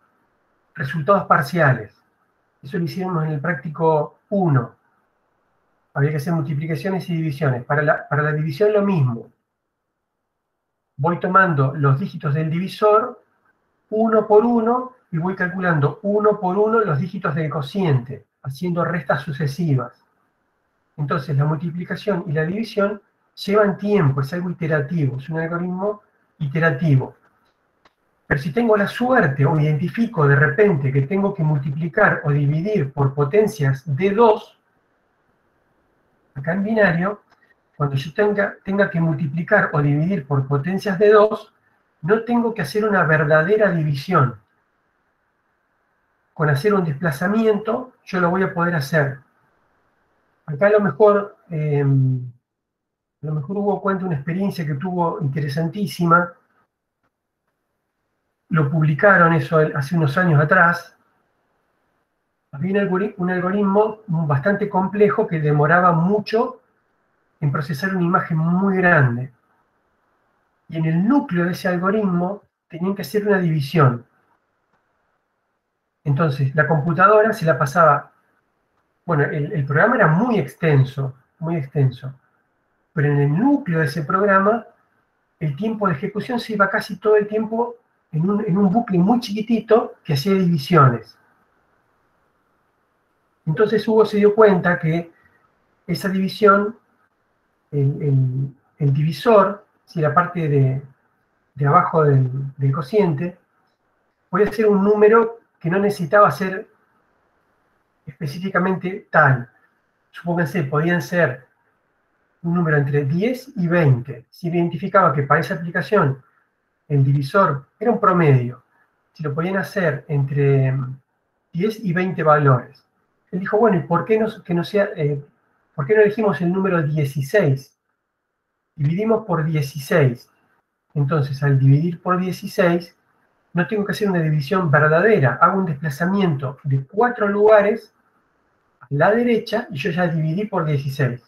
resultados parciales. Eso lo hicimos en el práctico 1. Había que hacer multiplicaciones y divisiones. Para la división lo mismo. Voy tomando los dígitos del divisor uno por uno y voy calculando uno por uno los dígitos del cociente, haciendo restas sucesivas. Entonces la multiplicación y la división llevan tiempo, es algo iterativo, es un algoritmo iterativo. Pero si tengo la suerte o identifico de repente que tengo que multiplicar o dividir por potencias de 2, acá en binario, cuando yo tenga que multiplicar o dividir por potencias de 2, no tengo que hacer una verdadera división. Con hacer un desplazamiento, yo lo voy a poder hacer. Acá a lo mejor Hugo cuenta una experiencia que tuvo interesantísima. Lo publicaron eso hace unos años atrás. Había un algoritmo bastante complejo que demoraba mucho en procesar una imagen muy grande. Y en el núcleo de ese algoritmo tenían que hacer una división. Entonces, la computadora se la pasaba. Bueno, el programa era muy extenso, pero en el núcleo de ese programa, el tiempo de ejecución se iba casi todo el tiempo en un bucle muy chiquitito que hacía divisiones. Entonces Hugo se dio cuenta que esa división, el divisor, si la parte de abajo del cociente, podía ser un número que no necesitaba ser específicamente tal. Supónganse, podían ser un número entre 10 y 20. Si identificaba que para esa aplicación el divisor era un promedio, si lo podían hacer entre 10 y 20 valores. Él dijo, bueno, ¿y por qué por qué no elegimos el número 16? Dividimos por 16. Entonces, al dividir por 16, no tengo que hacer una división verdadera. Hago un desplazamiento de 4 lugares a la derecha y yo ya dividí por 16.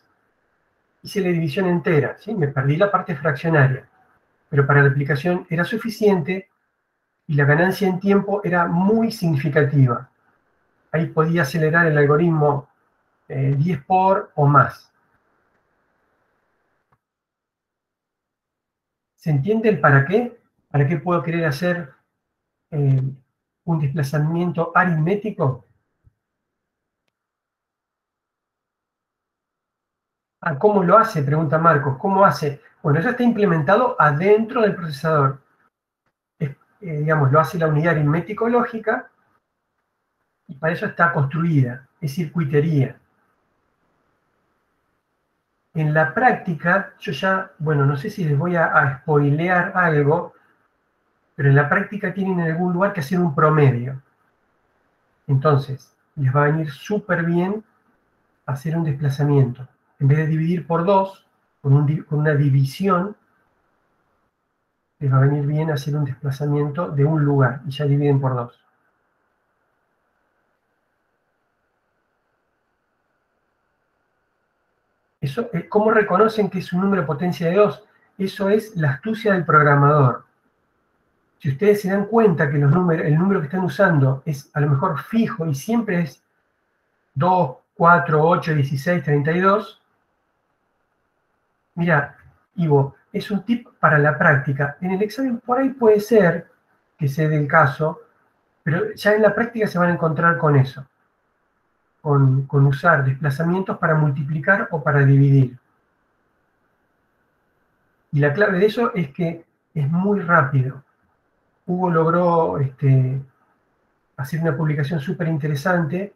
Hice la división entera, ¿sí? Me perdí la parte fraccionaria. Pero para la aplicación era suficiente y la ganancia en tiempo era muy significativa. Ahí podía acelerar el algoritmo 10 por o más. ¿Se entiende el para qué? ¿Para qué puedo querer hacer un desplazamiento aritmético? Ah, ¿cómo lo hace? Pregunta Marcos. ¿Cómo hace? Bueno, eso está implementado adentro del procesador. Digamos, lo hace la unidad aritmético-lógica y para eso está construida, es circuitería. En la práctica, yo ya, bueno, no sé si les voy a spoilear algo, pero en la práctica tienen en algún lugar que hacer un promedio. Entonces, les va a venir súper bien hacer un desplazamiento. En vez de dividir por 2, con una división, les va a venir bien hacer un desplazamiento de un lugar, y ya dividen por 2. Eso, ¿cómo reconocen que es un número de potencia de 2? Eso es la astucia del programador. Si ustedes se dan cuenta que el número que están usando es a lo mejor fijo y siempre es 2, 4, 8, 16, 32, mira, Ivo, es un tip para la práctica. En el examen por ahí puede ser que se dé el caso, pero ya en la práctica se van a encontrar con eso, con usar desplazamientos para multiplicar o para dividir. Y la clave de eso es que es muy rápido. Hugo logró hacer una publicación súper interesante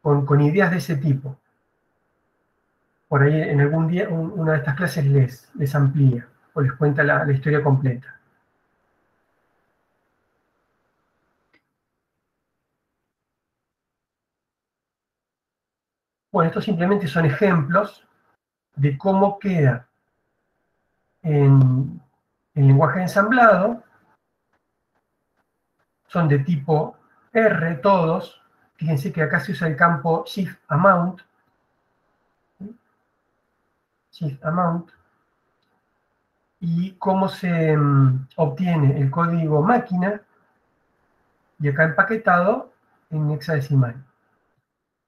con ideas de ese tipo. Por ahí en algún día una de estas clases les amplía o les cuenta la historia completa. Bueno, estos simplemente son ejemplos de cómo queda en lenguaje de ensamblado. Son de tipo R todos. Fíjense que acá se usa el campo shift amount. Shift amount. Y cómo se obtiene el código máquina, y acá empaquetado en hexadecimal.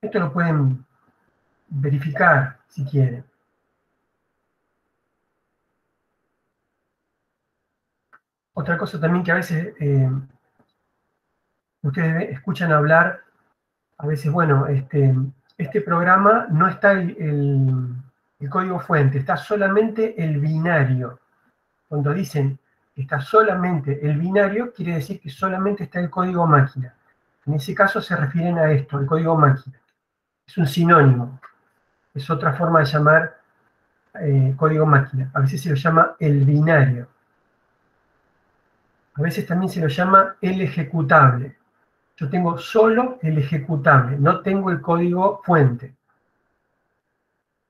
Esto lo pueden verificar si quieren. Otra cosa también que a veces ustedes escuchan hablar, a veces, bueno, este programa no está el código fuente, está solamente el binario. Cuando dicen que está solamente el binario, quiere decir que solamente está el código máquina. En ese caso se refieren a esto, el código máquina. Es un sinónimo, es otra forma de llamar código máquina. A veces se lo llama el binario. A veces también se lo llama el ejecutable. Yo tengo solo el ejecutable, no tengo el código fuente.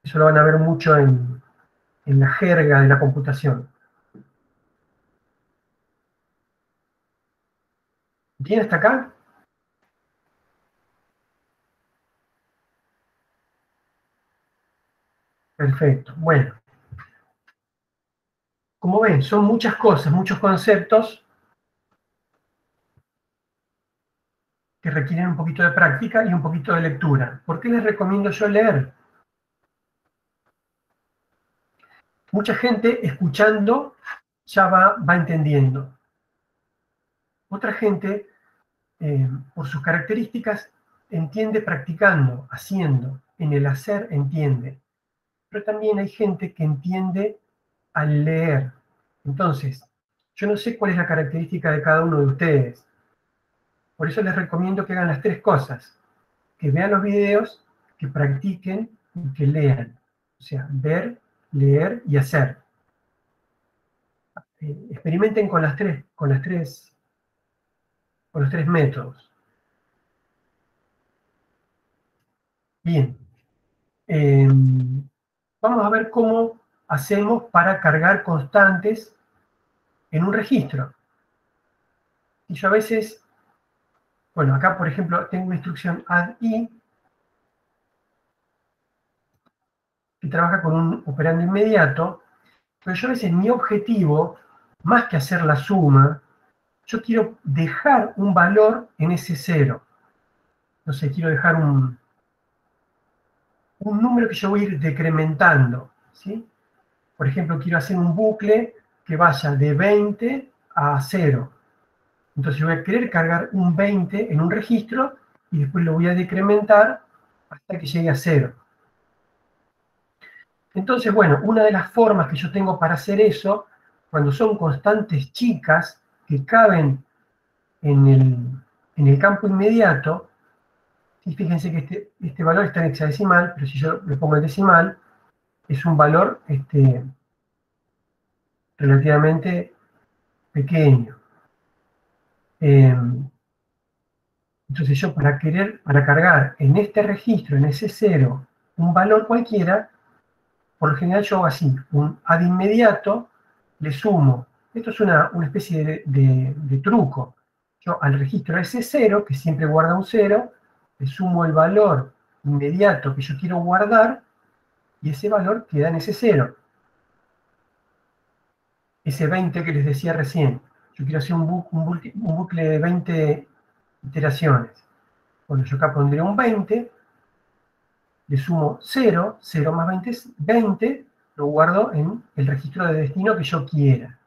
Eso lo van a ver mucho en la jerga de la computación. ¿Bien hasta acá? Perfecto. Bueno. Como ven, son muchas cosas, muchos conceptos que requieren un poquito de práctica y un poquito de lectura. ¿Por qué les recomiendo yo leer? Mucha gente escuchando ya va entendiendo. Otra gente, por sus características, entiende practicando, haciendo. En el hacer entiende. Pero también hay gente que entiende al leer. Entonces, yo no sé cuál es la característica de cada uno de ustedes. Por eso les recomiendo que hagan las tres cosas. Que vean los videos, que practiquen y que lean. O sea, ver, leer y hacer. Experimenten con los tres métodos. Bien. Vamos a ver cómo hacemos para cargar constantes en un registro. Y yo a veces, bueno, acá por ejemplo tengo una instrucción add-i que trabaja con un operando inmediato, pero yo a veces mi objetivo, más que hacer la suma, yo quiero dejar un valor en ese cero. No sé, quiero dejar un número que yo voy a ir decrementando, ¿sí? Por ejemplo, quiero hacer un bucle que vaya de 20 a 0. Entonces yo voy a querer cargar un 20 en un registro y después lo voy a decrementar hasta que llegue a 0. Entonces, bueno, una de las formas que yo tengo para hacer eso, cuando son constantes chicas que caben en el campo inmediato, y fíjense que este valor está en hexadecimal, pero si yo le pongo el decimal, es un valor relativamente pequeño. Entonces yo para cargar en este registro, en ese 0, un valor cualquiera, por lo general yo hago así, un add inmediato, le sumo. Esto es una especie de truco. Yo al registro ese 0, que siempre guarda un 0, le sumo el valor inmediato que yo quiero guardar, y ese valor queda en ese 0. Ese 20 que les decía recién. Yo quiero hacer un bucle de 20 iteraciones. Bueno, yo acá pondré un 20, le sumo 0, 0 más 20 es 20, lo guardo en el registro de destino que yo quiera.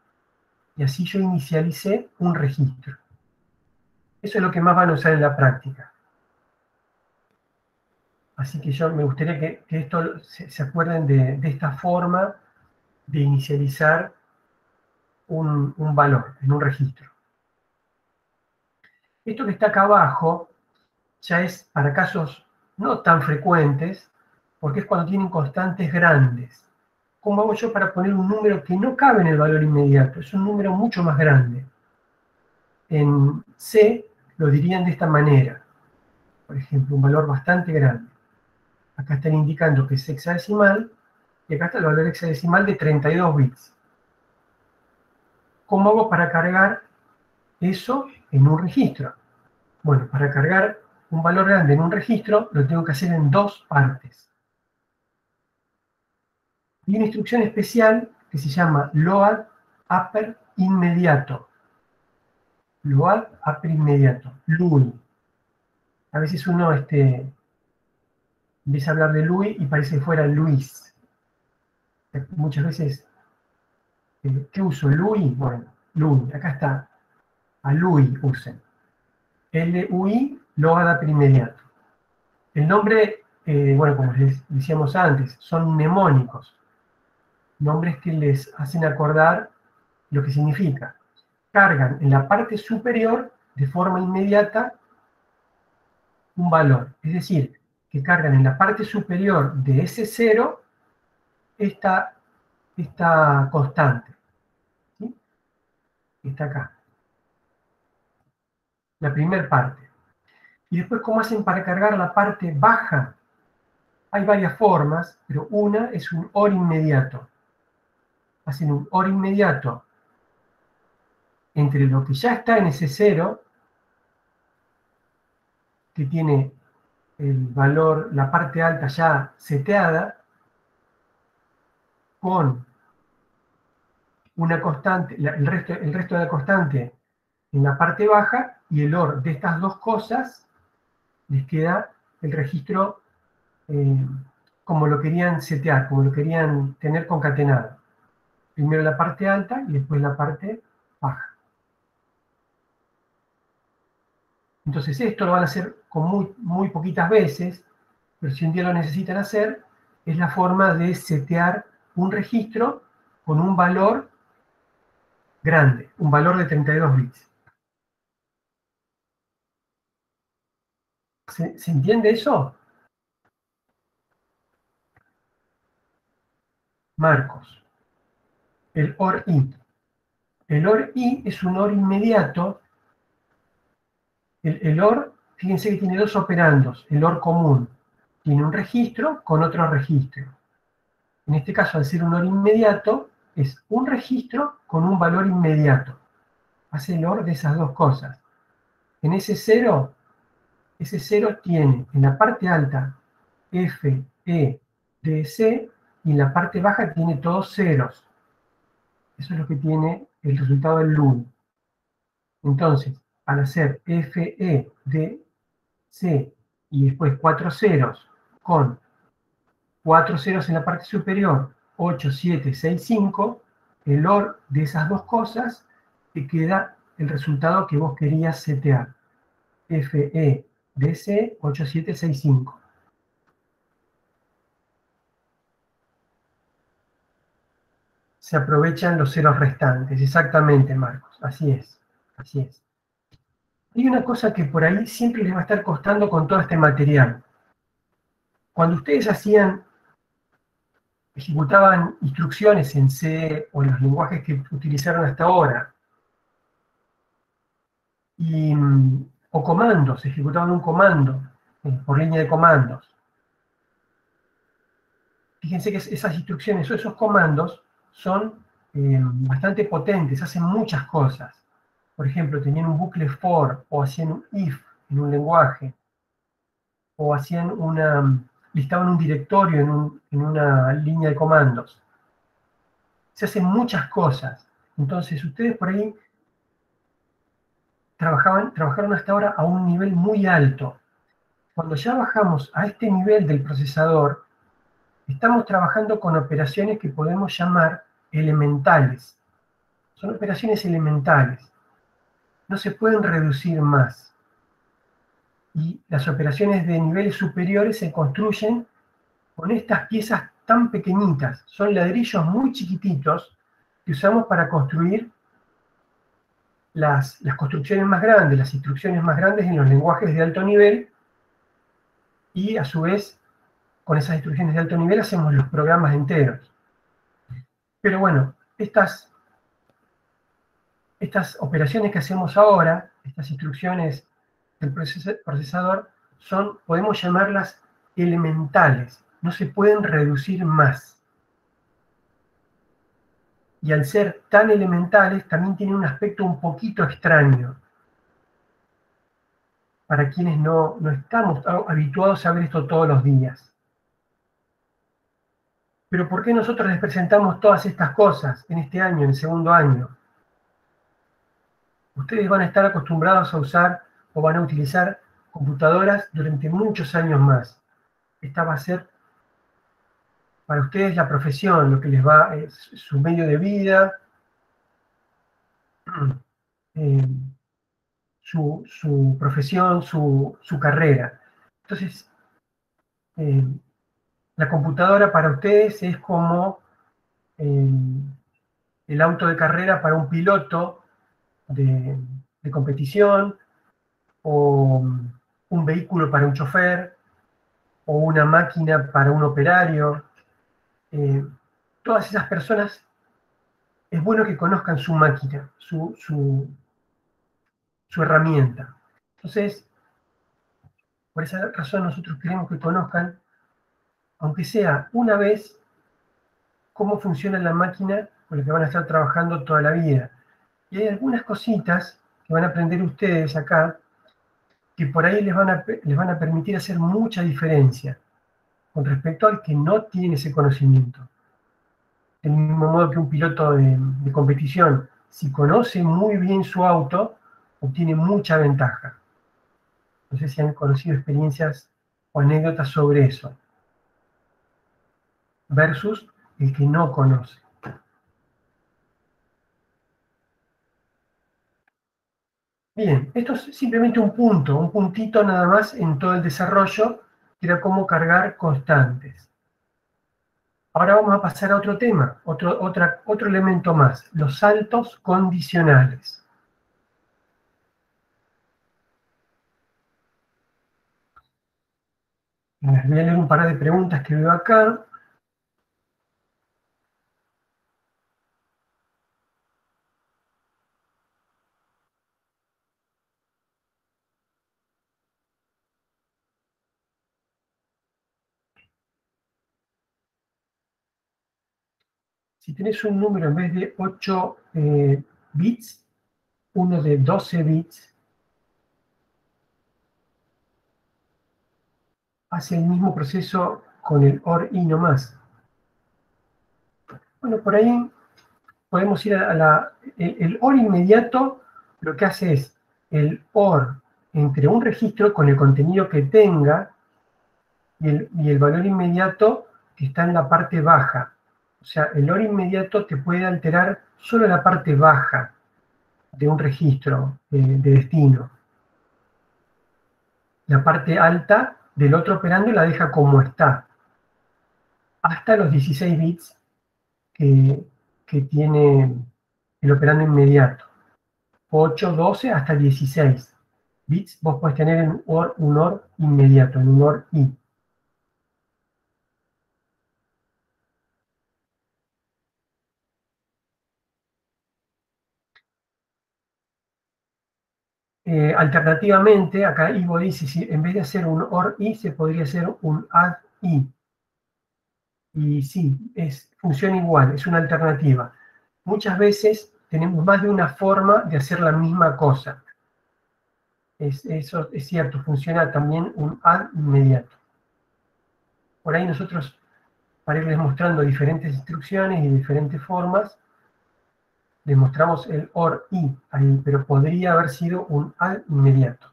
Y así yo inicialicé un registro. Eso es lo que más van a usar en la práctica. Así que yo me gustaría que esto se acuerden de esta forma de inicializar un valor en un registro. Esto que está acá abajo ya es para casos no tan frecuentes, porque es cuando tienen constantes grandes. ¿Cómo hago yo para poner un número que no cabe en el valor inmediato? Es un número mucho más grande. En C lo dirían de esta manera. Por ejemplo, un valor bastante grande. Acá están indicando que es hexadecimal, y acá está el valor hexadecimal de 32 bits. ¿Cómo hago para cargar eso en un registro? Bueno, para cargar un valor grande en un registro lo tengo que hacer en dos partes. Y una instrucción especial que se llama load upper inmediato. Load upper inmediato, LUI. A veces uno empieza a hablar de LUI y parece que fuera Luis. Muchas veces, ¿qué uso? ¿LUI? Bueno, LUI, acá está. A LUI usen. LUI, load upper inmediato. El nombre, bueno, como les decíamos antes, son mnemónicos. Nombres que les hacen acordar lo que significa. Cargan en la parte superior de forma inmediata un valor. Es decir, que cargan en la parte superior de ese 0 esta constante. ¿Sí? Está acá. La primera parte. Y después, ¿cómo hacen para cargar la parte baja? Hay varias formas, pero una es un OR inmediato. Hacen un OR inmediato entre lo que ya está en ese 0, que tiene el valor, la parte alta ya seteada, con una constante, el resto de la constante en la parte baja, y el OR de estas dos cosas les queda el registro como lo querían setear, como lo querían tener concatenado. Primero la parte alta y después la parte baja. Entonces esto lo van a hacer con muy poquitas veces, pero si un día lo necesitan hacer, es la forma de setear un registro con un valor grande, un valor de 32 bits. ¿Se entiende eso? Marcos. El OR-I. El OR-I es un OR inmediato. El OR, fíjense que tiene dos operandos. El OR común tiene un registro con otro registro. En este caso, al ser un OR inmediato, es un registro con un valor inmediato. Hace el OR de esas dos cosas. En ese 0 tiene en la parte alta F, E, D, C, y en la parte baja tiene todos ceros. Eso es lo que tiene el resultado del LUI. Entonces, al hacer F, E, D, C, y después 4 ceros con 4 ceros en la parte superior, 8, 7, 6, 5, el OR de esas dos cosas te queda el resultado que vos querías setear. FE, DC, 8765. Se aprovechan los ceros restantes, exactamente, Marcos, así es, así es. Hay una cosa que por ahí siempre les va a estar costando con todo este material. Cuando ustedes ejecutaban instrucciones en C o en los lenguajes que utilizaron hasta ahora, o comandos, ejecutaban un comando por línea de comandos. Fíjense que esas instrucciones o esos comandos son bastante potentes, hacen muchas cosas. Por ejemplo, tenían un bucle for, o hacían un if en un lenguaje, o hacían listaban un directorio en una línea de comandos. Se hacen muchas cosas. Entonces, ustedes por ahí trabajaron hasta ahora a un nivel muy alto. Cuando ya bajamos a este nivel del procesador, estamos trabajando con operaciones que podemos llamar elementales. Son operaciones elementales. No se pueden reducir más. Y las operaciones de niveles superiores se construyen con estas piezas tan pequeñitas. Son ladrillos muy chiquititos que usamos para construir las construcciones más grandes, las instrucciones más grandes en los lenguajes de alto nivel, y a su vez, con esas instrucciones de alto nivel hacemos los programas enteros. Pero bueno, estas operaciones que hacemos ahora, estas instrucciones del procesador, podemos llamarlas elementales, no se pueden reducir más. Y al ser tan elementales, también tienen un aspecto un poquito extraño. Para quienes no estamos habituados a ver esto todos los días. Pero ¿por qué nosotros les presentamos todas estas cosas en este año, en el segundo año? Ustedes van a estar acostumbrados a usar o van a utilizar computadoras durante muchos años más. Esta va a ser para ustedes la profesión, lo que les va, su medio de vida, eh, su profesión, su carrera. Entonces, eh, la computadora para ustedes es como eh, el auto de carrera para un piloto de competición, o un vehículo para un chofer, o una máquina para un operario. Todas esas personas es bueno que conozcan su máquina, su herramienta. Entonces, por esa razón nosotros queremos que conozcan, aunque sea una vez, cómo funciona la máquina con la que van a estar trabajando toda la vida. Y hay algunas cositas que van a aprender ustedes acá, que por ahí les van a permitir hacer mucha diferencia con respecto al que no tiene ese conocimiento. Del mismo modo que un piloto de competición, si conoce muy bien su auto, obtiene mucha ventaja. No sé si han conocido experiencias o anécdotas sobre eso, versus el que no conoce. Bien, esto es simplemente un punto, un puntito nada más en todo el desarrollo, que era cómo cargar constantes. Ahora vamos a pasar a otro tema, otro elemento más, los saltos condicionales. Les voy a leer un par de preguntas que veo acá. Si tenés un número en vez de 8 bits, uno de 12 bits, hace el mismo proceso con el OR y no más. Bueno, por ahí podemos ir el OR inmediato, lo que hace es el OR entre un registro con el contenido que tenga y el valor inmediato que está en la parte baja. O sea, el OR inmediato te puede alterar solo la parte baja de un registro de destino. La parte alta del otro operando la deja como está, hasta los 16 bits que tiene el operando inmediato. 8, 12 hasta 16 bits vos podés tener en un OR inmediato, en un OR I. Alternativamente, acá Ivo dice, si en vez de hacer un OR I, se podría hacer un ADD I. Y sí, funciona igual, es una alternativa. Muchas veces tenemos más de una forma de hacer la misma cosa. Eso es cierto, funciona también un ADD inmediato. Por ahí nosotros, para irles mostrando diferentes instrucciones y diferentes formas, les mostramos el OR I ahí, pero podría haber sido un ADD inmediato.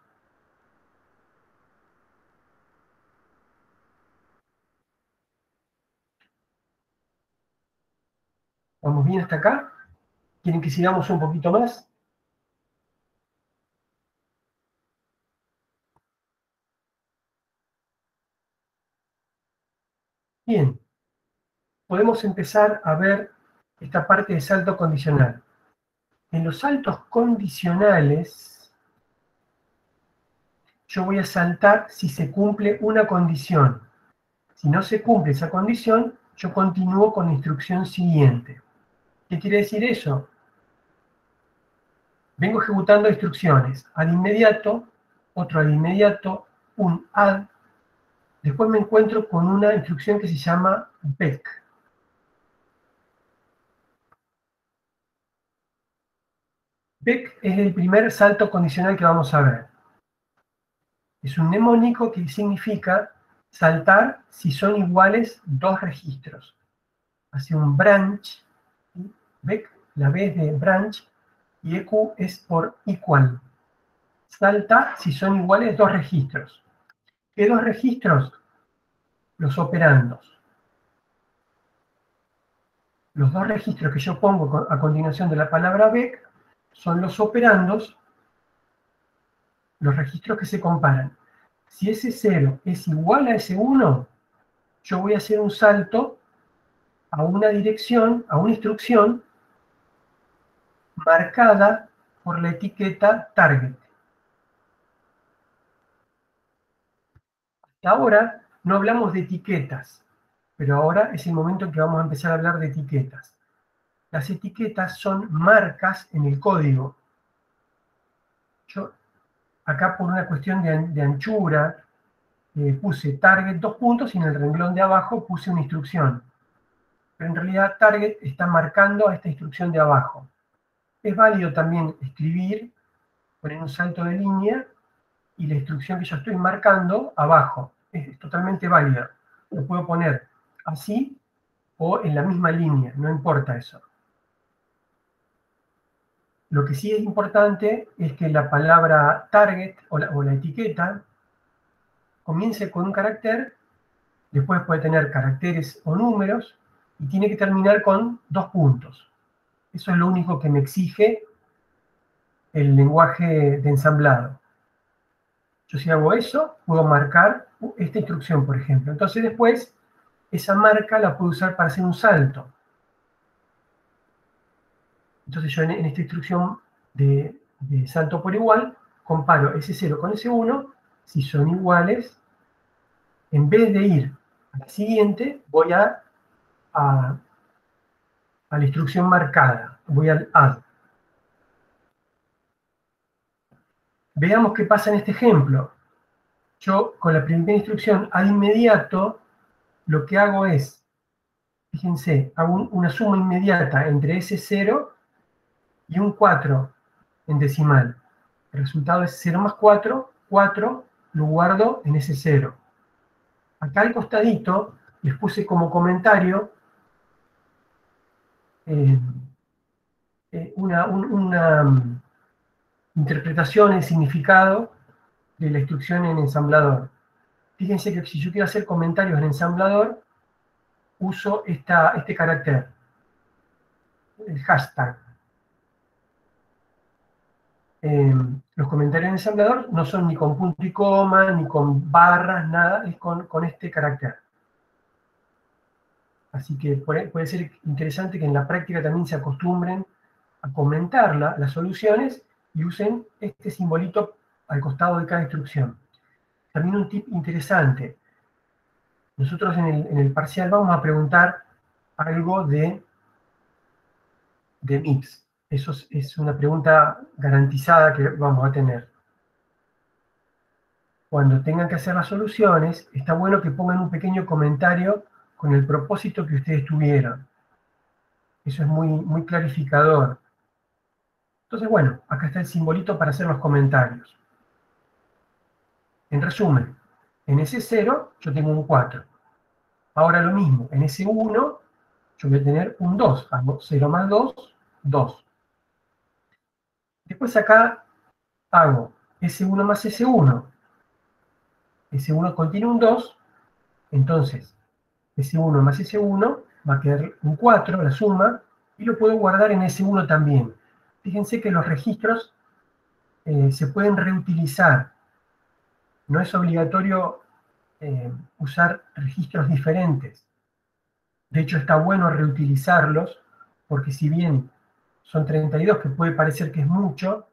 ¿Vamos bien hasta acá? ¿Quieren que sigamos un poquito más? Bien. Podemos empezar a ver esta parte de salto condicional. En los saltos condicionales, yo voy a saltar si se cumple una condición. Si no se cumple esa condición, yo continúo con la instrucción siguiente. ¿Qué quiere decir eso? Vengo ejecutando instrucciones. Al inmediato, otro al inmediato, un add. Después me encuentro con una instrucción que se llama back. Back es el primer salto condicional que vamos a ver. Es un mnemónico que significa saltar si son iguales dos registros. Hace un branch, back, la B es de branch, y EQ es por equal. Salta si son iguales dos registros. ¿Qué dos registros? Los operandos. Los dos registros que yo pongo a continuación de la palabra back son los operandos, los registros que se comparan. Si ese 0 es igual a ese 1, yo voy a hacer un salto a una dirección, a una instrucción marcada por la etiqueta target. Hasta ahora no hablamos de etiquetas, pero ahora es el momento en que vamos a empezar a hablar de etiquetas. Las etiquetas son marcas en el código. Yo acá por una cuestión de anchura puse target 2 puntos y en el renglón de abajo puse una instrucción. Pero en realidad target está marcando a esta instrucción de abajo. Es válido también escribir, poner un salto de línea y la instrucción que yo estoy marcando abajo. Es totalmente válida. Lo puedo poner así o en la misma línea, no importa eso. Lo que sí es importante es que la palabra target o la etiqueta comience con un carácter, después puede tener caracteres o números y tiene que terminar con 2 puntos. Eso es lo único que me exige el lenguaje de ensamblado. Yo si hago eso, puedo marcar esta instrucción, por ejemplo. Entonces después, esa marca la puedo usar para hacer un salto. Entonces yo en esta instrucción de salto por igual, comparo ese 0 con ese 1, si son iguales, en vez de ir a la siguiente, voy a la instrucción marcada, voy al add. Veamos qué pasa en este ejemplo. Yo con la primera instrucción al inmediato, lo que hago es, fíjense, hago una suma inmediata entre ese 0 y un 4 en decimal. El resultado es 0 más 4, 4 lo guardo en ese 0. Acá al costadito les puse como comentario una interpretación, el significado de la instrucción en ensamblador. Fíjense que si yo quiero hacer comentarios en ensamblador, uso este carácter, el hashtag. Los comentarios en ensamblador no son ni con punto y coma, ni con barras, nada, es con este carácter. Así que puede ser interesante que en la práctica también se acostumbren a comentar las soluciones y usen este simbolito al costado de cada instrucción. También un tip interesante. Nosotros en el parcial vamos a preguntar algo de MIPS. Eso es una pregunta garantizada que vamos a tener. cuando tengan que hacer las soluciones, está bueno que pongan un pequeño comentario con el propósito que ustedes tuvieron. Eso es muy, muy clarificador. Entonces, bueno, acá está el simbolito para hacer los comentarios. En resumen, en ese 0 yo tengo un 4. Ahora lo mismo, en ese 1 yo voy a tener un 2. Hago 0 más 2, 2. Después acá hago S1 más S1. S1 contiene un 2, entonces S1 más S1 va a quedar un 4, la suma, y lo puedo guardar en S1 también. Fíjense que los registros se pueden reutilizar. No es obligatorio usar registros diferentes. De hecho, está bueno reutilizarlos, porque si bien son 32, que puede parecer que es mucho,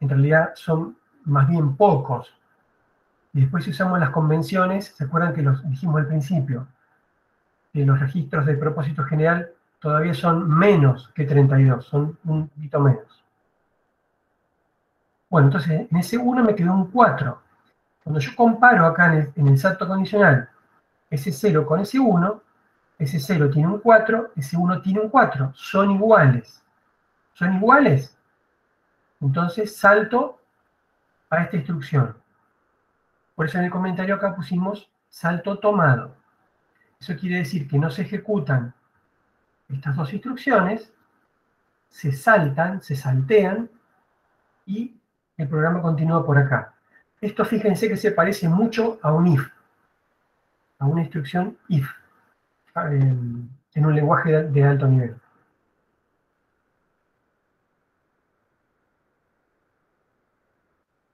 en realidad son más bien pocos. Y después si usamos las convenciones, ¿se acuerdan que los dijimos al principio? Que los registros de propósito general todavía son menos que 32, son un poquito menos. Bueno, entonces en ese 1 me quedó un 4. Cuando yo comparo acá en el salto condicional ese 0 con ese 1, ese 0 tiene un 4, ese 1 tiene un 4. Son iguales. ¿Son iguales? Entonces salto a esta instrucción. Por eso en el comentario acá pusimos salto tomado. Eso quiere decir que no se ejecutan estas dos instrucciones, se saltan, se saltean, y el programa continúa por acá. Esto fíjense que se parece mucho a un if, a una instrucción if, en un lenguaje de alto nivel.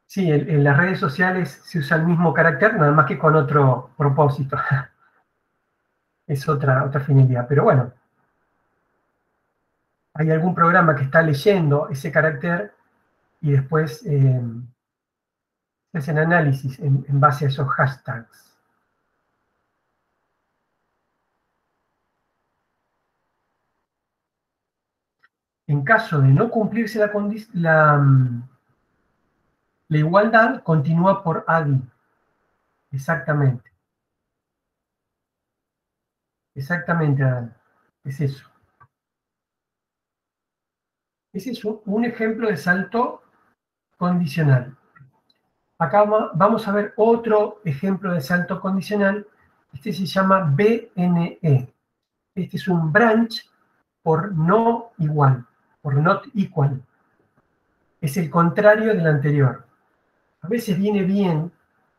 Sí, en las redes sociales se usa el mismo carácter, nada más que con otro propósito. Es otra finalidad, pero bueno, hay algún programa que está leyendo ese carácter y después se hacen análisis en base a esos hashtags. En caso de no cumplirse la igualdad, continúa por ADI. Exactamente. Exactamente, Adán. Es eso. Ese es un ejemplo de salto condicional. Acá vamos a ver otro ejemplo de salto condicional. Este se llama BNE. Este es un branch por no igual, por not equal. Es el contrario del anterior. A veces viene bien,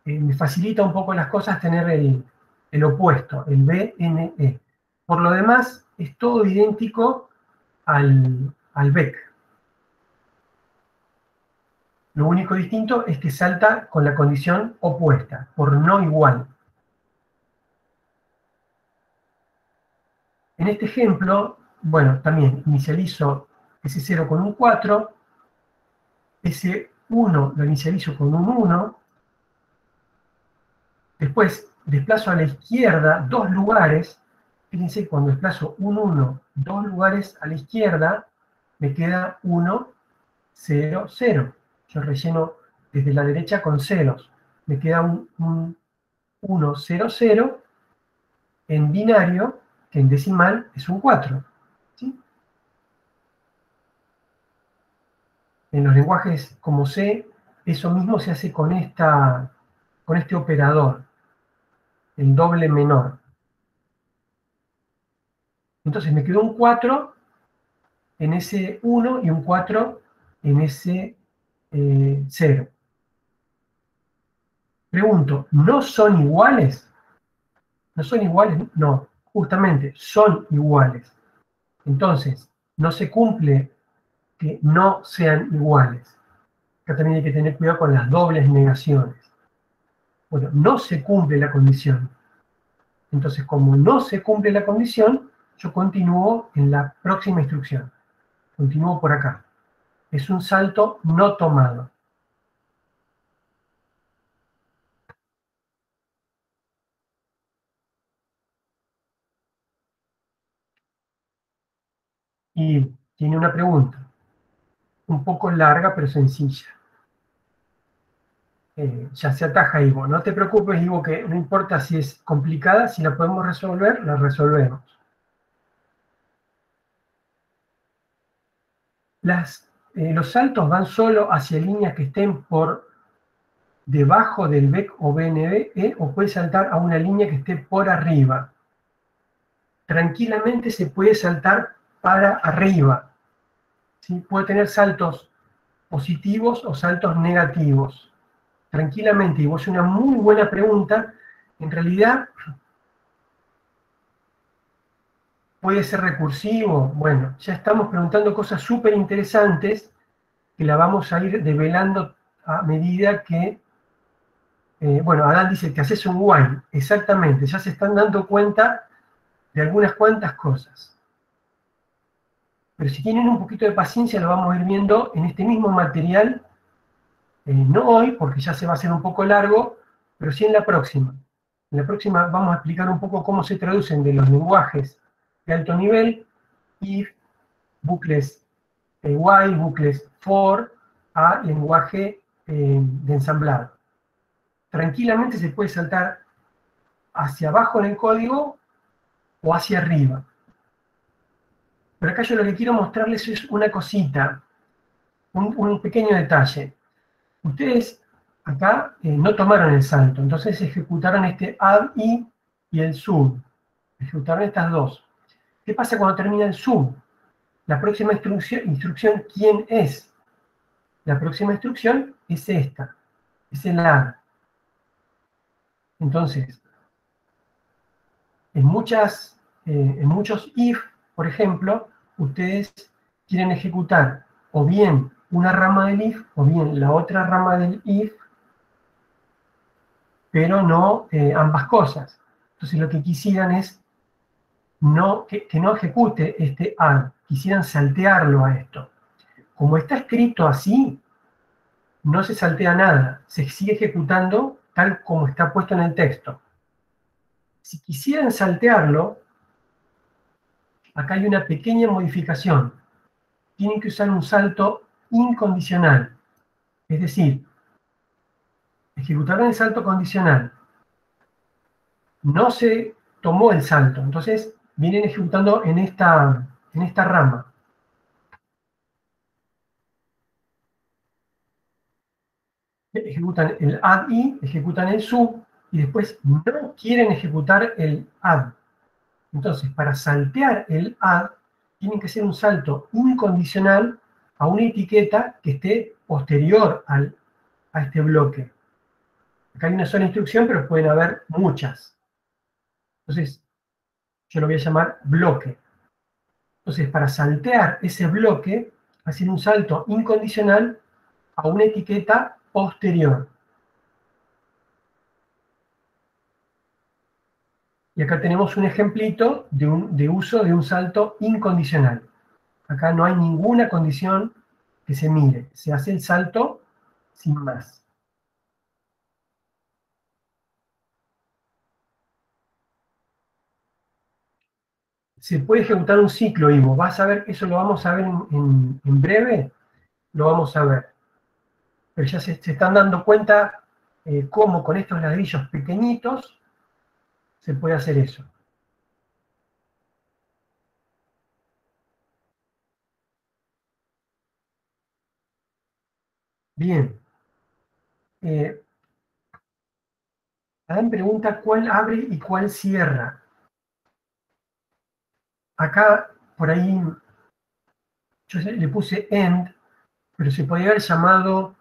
me facilita un poco las cosas tener el opuesto, el BNE. Por lo demás, es todo idéntico al BEC. Lo único distinto es que salta con la condición opuesta, por no igual. En este ejemplo, bueno, también inicializo ese 0 con un 4, ese 1 lo inicializo con un 1, después desplazo a la izquierda 2 lugares, fíjense, cuando desplazo un 1 2 lugares a la izquierda, me queda 1, 0, 0. Yo relleno desde la derecha con ceros. Me queda un 1, 0, 0 en binario, que en decimal es un 4. ¿Sí? En los lenguajes como C, eso mismo se hace con este operador, el doble menor. Entonces me quedó un 4 en ese 1 y un 4 en ese 0. Pregunto, ¿no son iguales? ¿No son iguales? No, justamente son iguales. Entonces, no se cumple que no sean iguales. Acá también hay que tener cuidado con las dobles negaciones. Bueno, no se cumple la condición. Entonces, como no se cumple la condición, yo continúo en la próxima instrucción. Continúo por acá. Es un salto no tomado. Y tiene una pregunta, un poco larga pero sencilla. ya se ataja Ivo. No te preocupes, Ivo, que no importa si es complicada, si la podemos resolver, la resolvemos. Los saltos van solo hacia líneas que estén por debajo del BEC o BNB, o puede saltar a una línea que esté por arriba. Tranquilamente se puede saltar para arriba. ¿Sí? Puede tener saltos positivos o saltos negativos. Tranquilamente, y vos es una muy buena pregunta. En realidad, puede ser recursivo. Bueno, ya estamos preguntando cosas súper interesantes que la vamos a ir develando a medida que... bueno, Adán dice que haces un while. Exactamente, ya se están dando cuenta de algunas cuantas cosas. Pero si tienen un poquito de paciencia, lo vamos a ir viendo en este mismo material. No hoy, porque ya se va a hacer un poco largo, pero sí en la próxima. En la próxima vamos a explicar un poco cómo se traducen de los lenguajes de alto nivel, if, bucles while, bucles for, a lenguaje de ensamblado. Tranquilamente se puede saltar hacia abajo en el código o hacia arriba. Pero acá yo lo que quiero mostrarles es una cosita, un pequeño detalle. Ustedes acá no tomaron el salto, entonces ejecutaron este add y el sub. Ejecutaron estas dos. ¿Qué pasa cuando termina el sub? La próxima instrucción, ¿quién es? La próxima instrucción es esta, es el add. Entonces, en muchos if, por ejemplo, ustedes quieren ejecutar o bien una rama del if o bien la otra rama del if, pero no ambas cosas. Entonces lo que quisieran es que no ejecute este add, quisieran saltearlo a esto. Como está escrito así, no se saltea nada, se sigue ejecutando tal como está puesto en el texto. Si quisieran saltearlo, acá hay una pequeña modificación. Tienen que usar un salto incondicional. Es decir, ejecutaron el salto condicional. No se tomó el salto, entonces vienen ejecutando en esta rama. Ejecutan el add y, ejecutan el sub, y después no quieren ejecutar el add. Entonces, para saltear el add, tienen que hacer un salto incondicional a una etiqueta que esté posterior a este bloque. Acá hay una sola instrucción, pero pueden haber muchas. Entonces, yo lo voy a llamar bloque. Entonces, para saltear ese bloque, hacen un salto incondicional a una etiqueta posterior. Y acá tenemos un ejemplito de uso de un salto incondicional. Acá no hay ninguna condición que se mire. Se hace el salto sin más. Se puede ejecutar un ciclo, Ivo. Vas a ver, eso lo vamos a ver en breve. Lo vamos a ver. Pero ya se están dando cuenta cómo con estos ladrillos pequeñitos se puede hacer eso. Bien. Adán pregunta cuál abre y cuál cierra. Acá, por ahí, yo le puse end, pero se podría haber llamado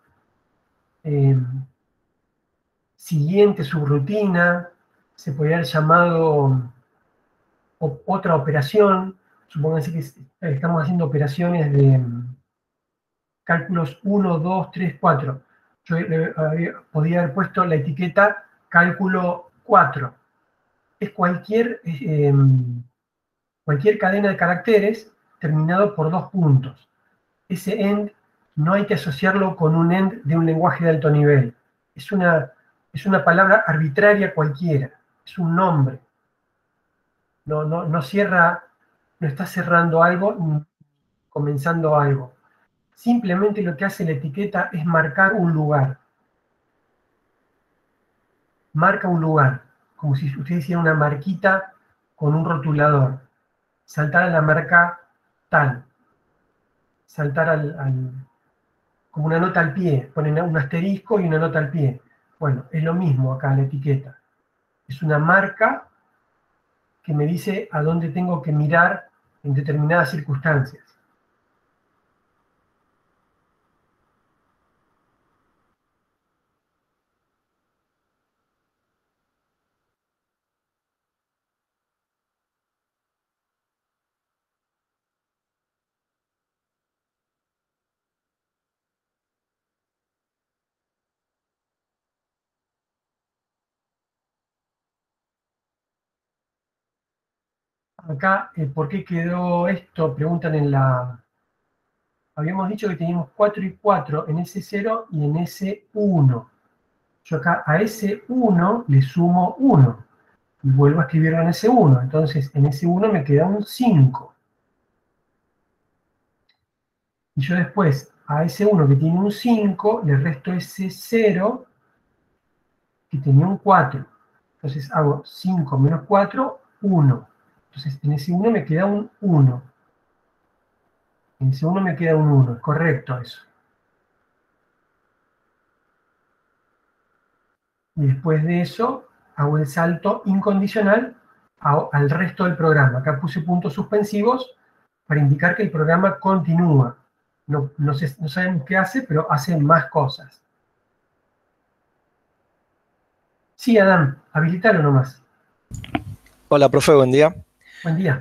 siguiente subrutina, se podría haber llamado otra operación. Supónganse que estamos haciendo operaciones de cálculos 1, 2, 3, 4. Yo podría haber puesto la etiqueta cálculo 4. Es cualquier cadena de caracteres terminado por 2 puntos. Ese end no hay que asociarlo con un end de un lenguaje de alto nivel. Es una palabra arbitraria cualquiera, es un nombre. No cierra, no está cerrando algo ni comenzando algo. Simplemente lo que hace la etiqueta es marcar un lugar. marca un lugar, como si ustedes hicieran una marquita con un rotulador. Saltar a la marca tal. Saltar como una nota al pie. Ponen un asterisco y una nota al pie. Bueno, es lo mismo acá en la etiqueta. Es una marca que me dice a dónde tengo que mirar en determinadas circunstancias. Acá, ¿por qué quedó esto? Preguntan en la... Habíamos dicho que teníamos 4 y 4 en S0 y en S1. Yo acá a S1 le sumo 1 y vuelvo a escribirlo en S1. Entonces en S1 me queda un 5. Y yo después a S1 que tiene un 5 le resto S0 que tenía un 4. Entonces hago 5 menos 4, 1. Entonces en S1 me queda un 1. En S1 me queda un 1. Es correcto eso. Y después de eso hago el salto incondicional al resto del programa. Acá puse puntos suspensivos para indicar que el programa continúa. No sabemos qué hace, pero hace más cosas. Sí, Adán, habilitalo nomás. Hola, profe, buen día. Buen día.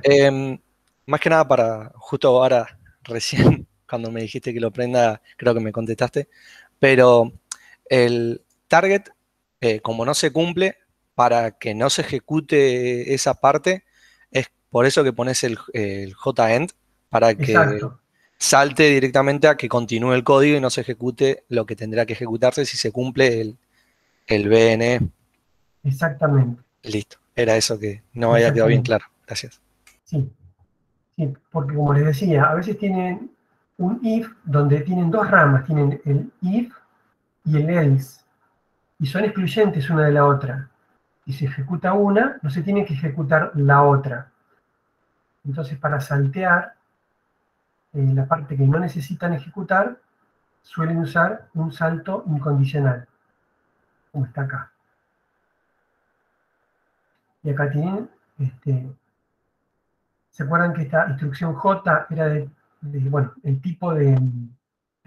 Más que nada para, justo ahora, recién, cuando me dijiste que lo prenda, creo que me contestaste, pero el target, como no se cumple, para que no se ejecute esa parte, es por eso que pones el JEnd, para que Exacto. salte directamente a que continúe el código y no se ejecute lo que tendrá que ejecutarse si se cumple el BNE. Exactamente. Listo, era eso que no había quedado bien Exactamente. claro. Gracias. Sí, sí, porque como les decía, a veces tienen un if donde tienen dos ramas, tienen el if y el else, y son excluyentes una de la otra. Si se ejecuta una, no se tiene que ejecutar la otra. Entonces, para saltear la parte que no necesitan ejecutar, suelen usar un salto incondicional, como está acá. Y acá tienen, ¿se acuerdan que esta instrucción J era bueno, el tipo de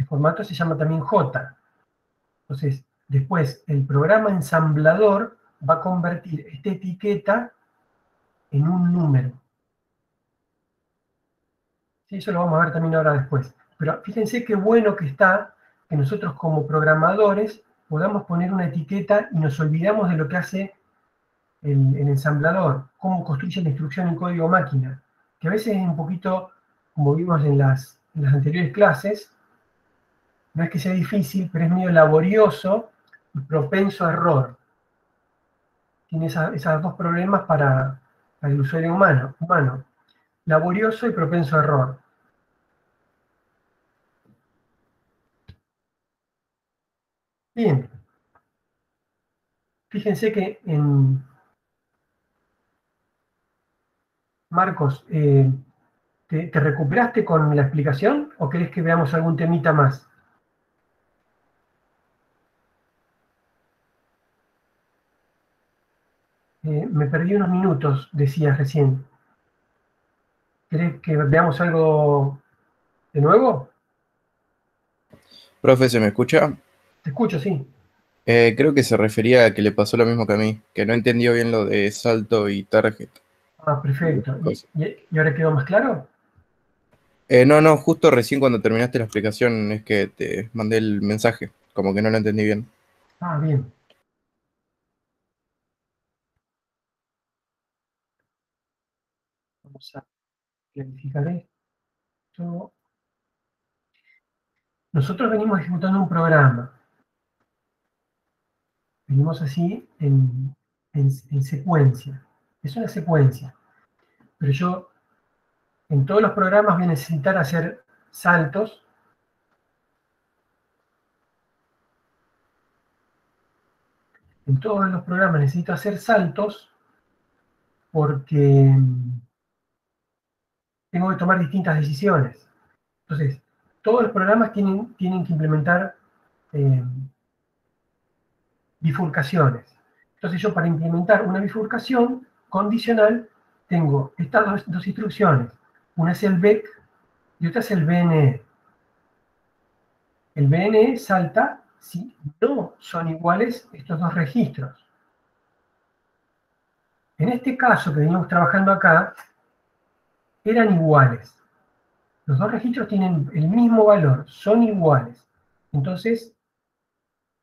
formato se llama también J? Entonces, después el programa ensamblador va a convertir esta etiqueta en un número. Sí, eso lo vamos a ver también ahora después. Pero fíjense qué bueno que está que nosotros como programadores podamos poner una etiqueta y nos olvidamos de lo que hace el ensamblador, cómo construye la instrucción en código máquina, que a veces es un poquito, como vimos en las anteriores clases, no es que sea difícil, pero es medio laborioso y propenso a error. Tiene esos dos problemas para el usuario humano, laborioso y propenso a error. Bien, fíjense que en Marcos, ¿te recuperaste con la explicación o querés que veamos algún temita más? Me perdí unos minutos, decías recién. ¿Querés que veamos algo de nuevo? Profe, ¿se me escucha? Te escucho, sí. Creo que se refería a que le pasó lo mismo que a mí, que no entendió bien lo de salto y target. Ah, perfecto. ¿Y ahora quedó más claro? No, justo recién cuando terminaste la explicación es que te mandé el mensaje, como que no lo entendí bien. Ah, bien. Vamos a clarificar esto. Nosotros venimos ejecutando un programa. Venimos así en secuencia. Es una secuencia. Pero yo en todos los programas voy a necesitar hacer saltos. en todos los programas necesito hacer saltos porque tengo que tomar distintas decisiones. Entonces, todos los programas tienen que implementar bifurcaciones. Entonces yo para implementar una bifurcación condicional tengo estas dos instrucciones. Una es el BEC y otra es el BNE. El BNE salta si no son iguales estos dos registros. En este caso que venimos trabajando acá, eran iguales. Los dos registros tienen el mismo valor, son iguales. Entonces,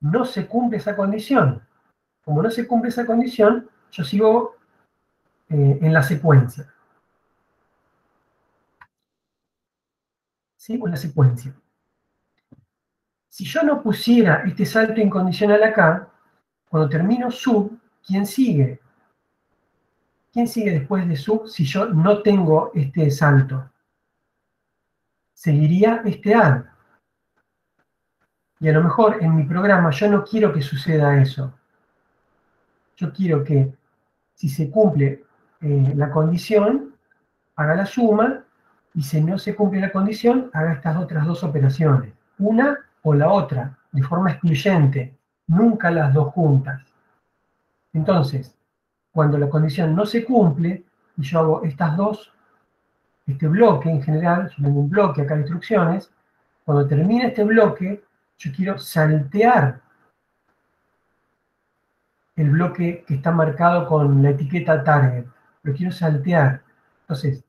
no se cumple esa condición. Como no se cumple esa condición, yo sigo en la secuencia. Sigo en la secuencia. Si yo no pusiera este salto incondicional acá, cuando termino sub, ¿quién sigue? ¿Quién sigue después de sub si yo no tengo este salto? Seguiría este add. Y a lo mejor en mi programa yo no quiero que suceda eso. Yo quiero que si se cumple la condición, haga la suma, y si no se cumple la condición, haga estas otras dos operaciones. Una o la otra, de forma excluyente, nunca las dos juntas. Entonces, cuando la condición no se cumple, y yo hago estas dos, este bloque en general, yo tengo un bloque acá de instrucciones, cuando termine este bloque, yo quiero saltear el bloque que está marcado con la etiqueta target. Lo quiero saltear. Entonces,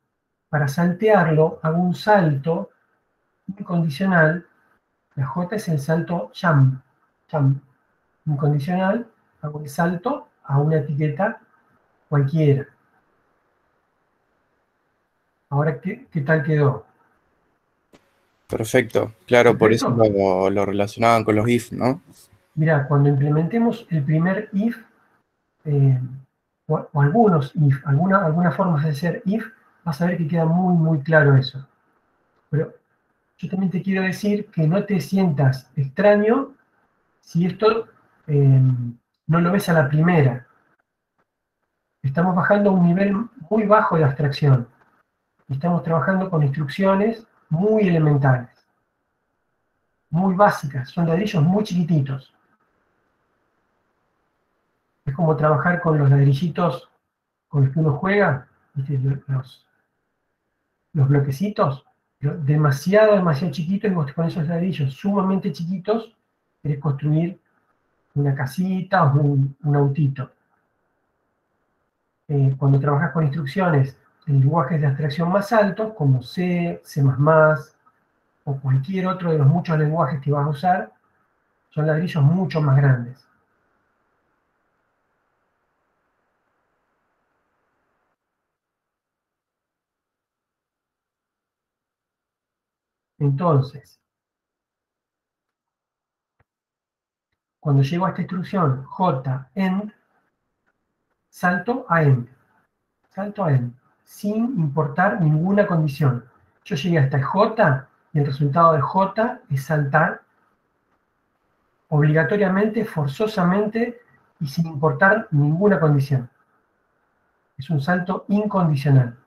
para saltearlo, hago un salto incondicional. La J es el salto jump. Incondicional, hago el salto a una etiqueta cualquiera. Ahora, ¿qué tal quedó? Perfecto. Claro, por eso ¿Perfecto? lo relacionaban con los if, ¿no? Mirá, cuando implementemos el primer if, o algunos if, algunas formas de hacer if, vas a ver que queda muy, muy claro eso. Pero yo también te quiero decir que no te sientas extraño si esto no lo ves a la primera. Estamos bajando a un nivel muy bajo de abstracción. Estamos trabajando con instrucciones muy elementales, muy básicas, son ladrillos muy chiquititos. Es como trabajar con los ladrillitos con los que uno juega, ¿viste? Los bloquecitos, demasiado chiquitos, y vos con esos ladrillos sumamente chiquitos querés construir una casita o un autito. Cuando trabajas con instrucciones en lenguajes de abstracción más altos, como C, C++, o cualquier otro de los muchos lenguajes que vas a usar, son ladrillos mucho más grandes. Entonces, cuando llego a esta instrucción j_end, salto a end. Salto a end, sin importar ninguna condición. Yo llegué hasta j, y el resultado de j es saltar obligatoriamente, forzosamente, y sin importar ninguna condición. Es un salto incondicional.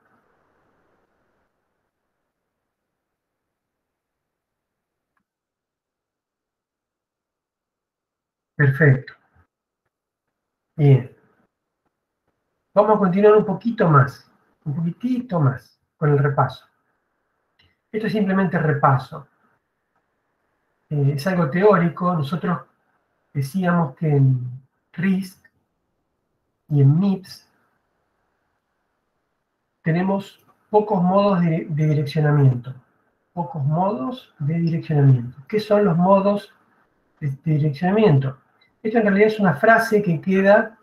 Perfecto. Bien. Vamos a continuar un poquitito más, con el repaso. Esto es simplemente repaso. Es algo teórico. Nosotros decíamos que en RISC y en MIPS tenemos pocos modos de direccionamiento. Pocos modos de direccionamiento. ¿Qué son los modos de direccionamiento? Esto en realidad es una frase que queda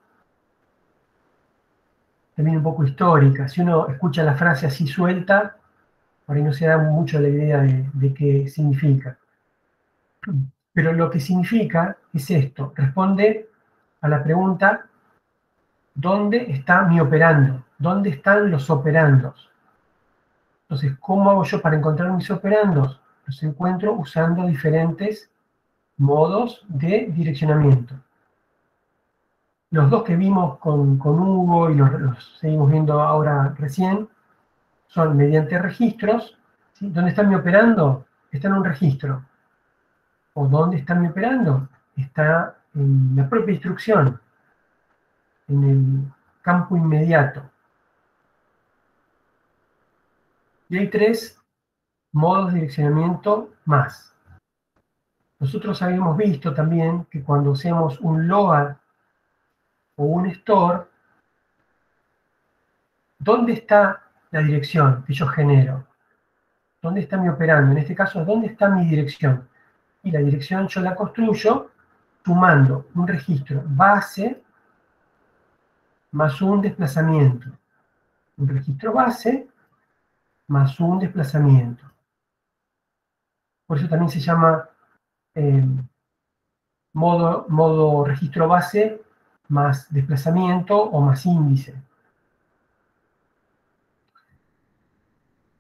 también un poco histórica. Si uno escucha la frase así suelta, por ahí no se da mucho la idea de qué significa. Pero lo que significa es esto. Responde a la pregunta, ¿dónde está mi operando? ¿Dónde están los operandos? Entonces, ¿cómo hago yo para encontrar mis operandos? Los encuentro usando diferentes modos de direccionamiento. Los dos que vimos con Hugo y los seguimos viendo ahora recién son mediante registros. ¿Sí? ¿Dónde está mi operando? Está en un registro. ¿O dónde está mi operando? Está en la propia instrucción, en el campo inmediato. Y hay 3 modos de direccionamiento más. Nosotros habíamos visto también que cuando hacemos un load o un store, ¿dónde está la dirección que yo genero? ¿Dónde está mi operando? En este caso, ¿dónde está mi dirección? Y la dirección yo la construyo sumando un registro base más un desplazamiento. Un registro base más un desplazamiento. Por eso también se llama modo registro base más desplazamiento o más índice.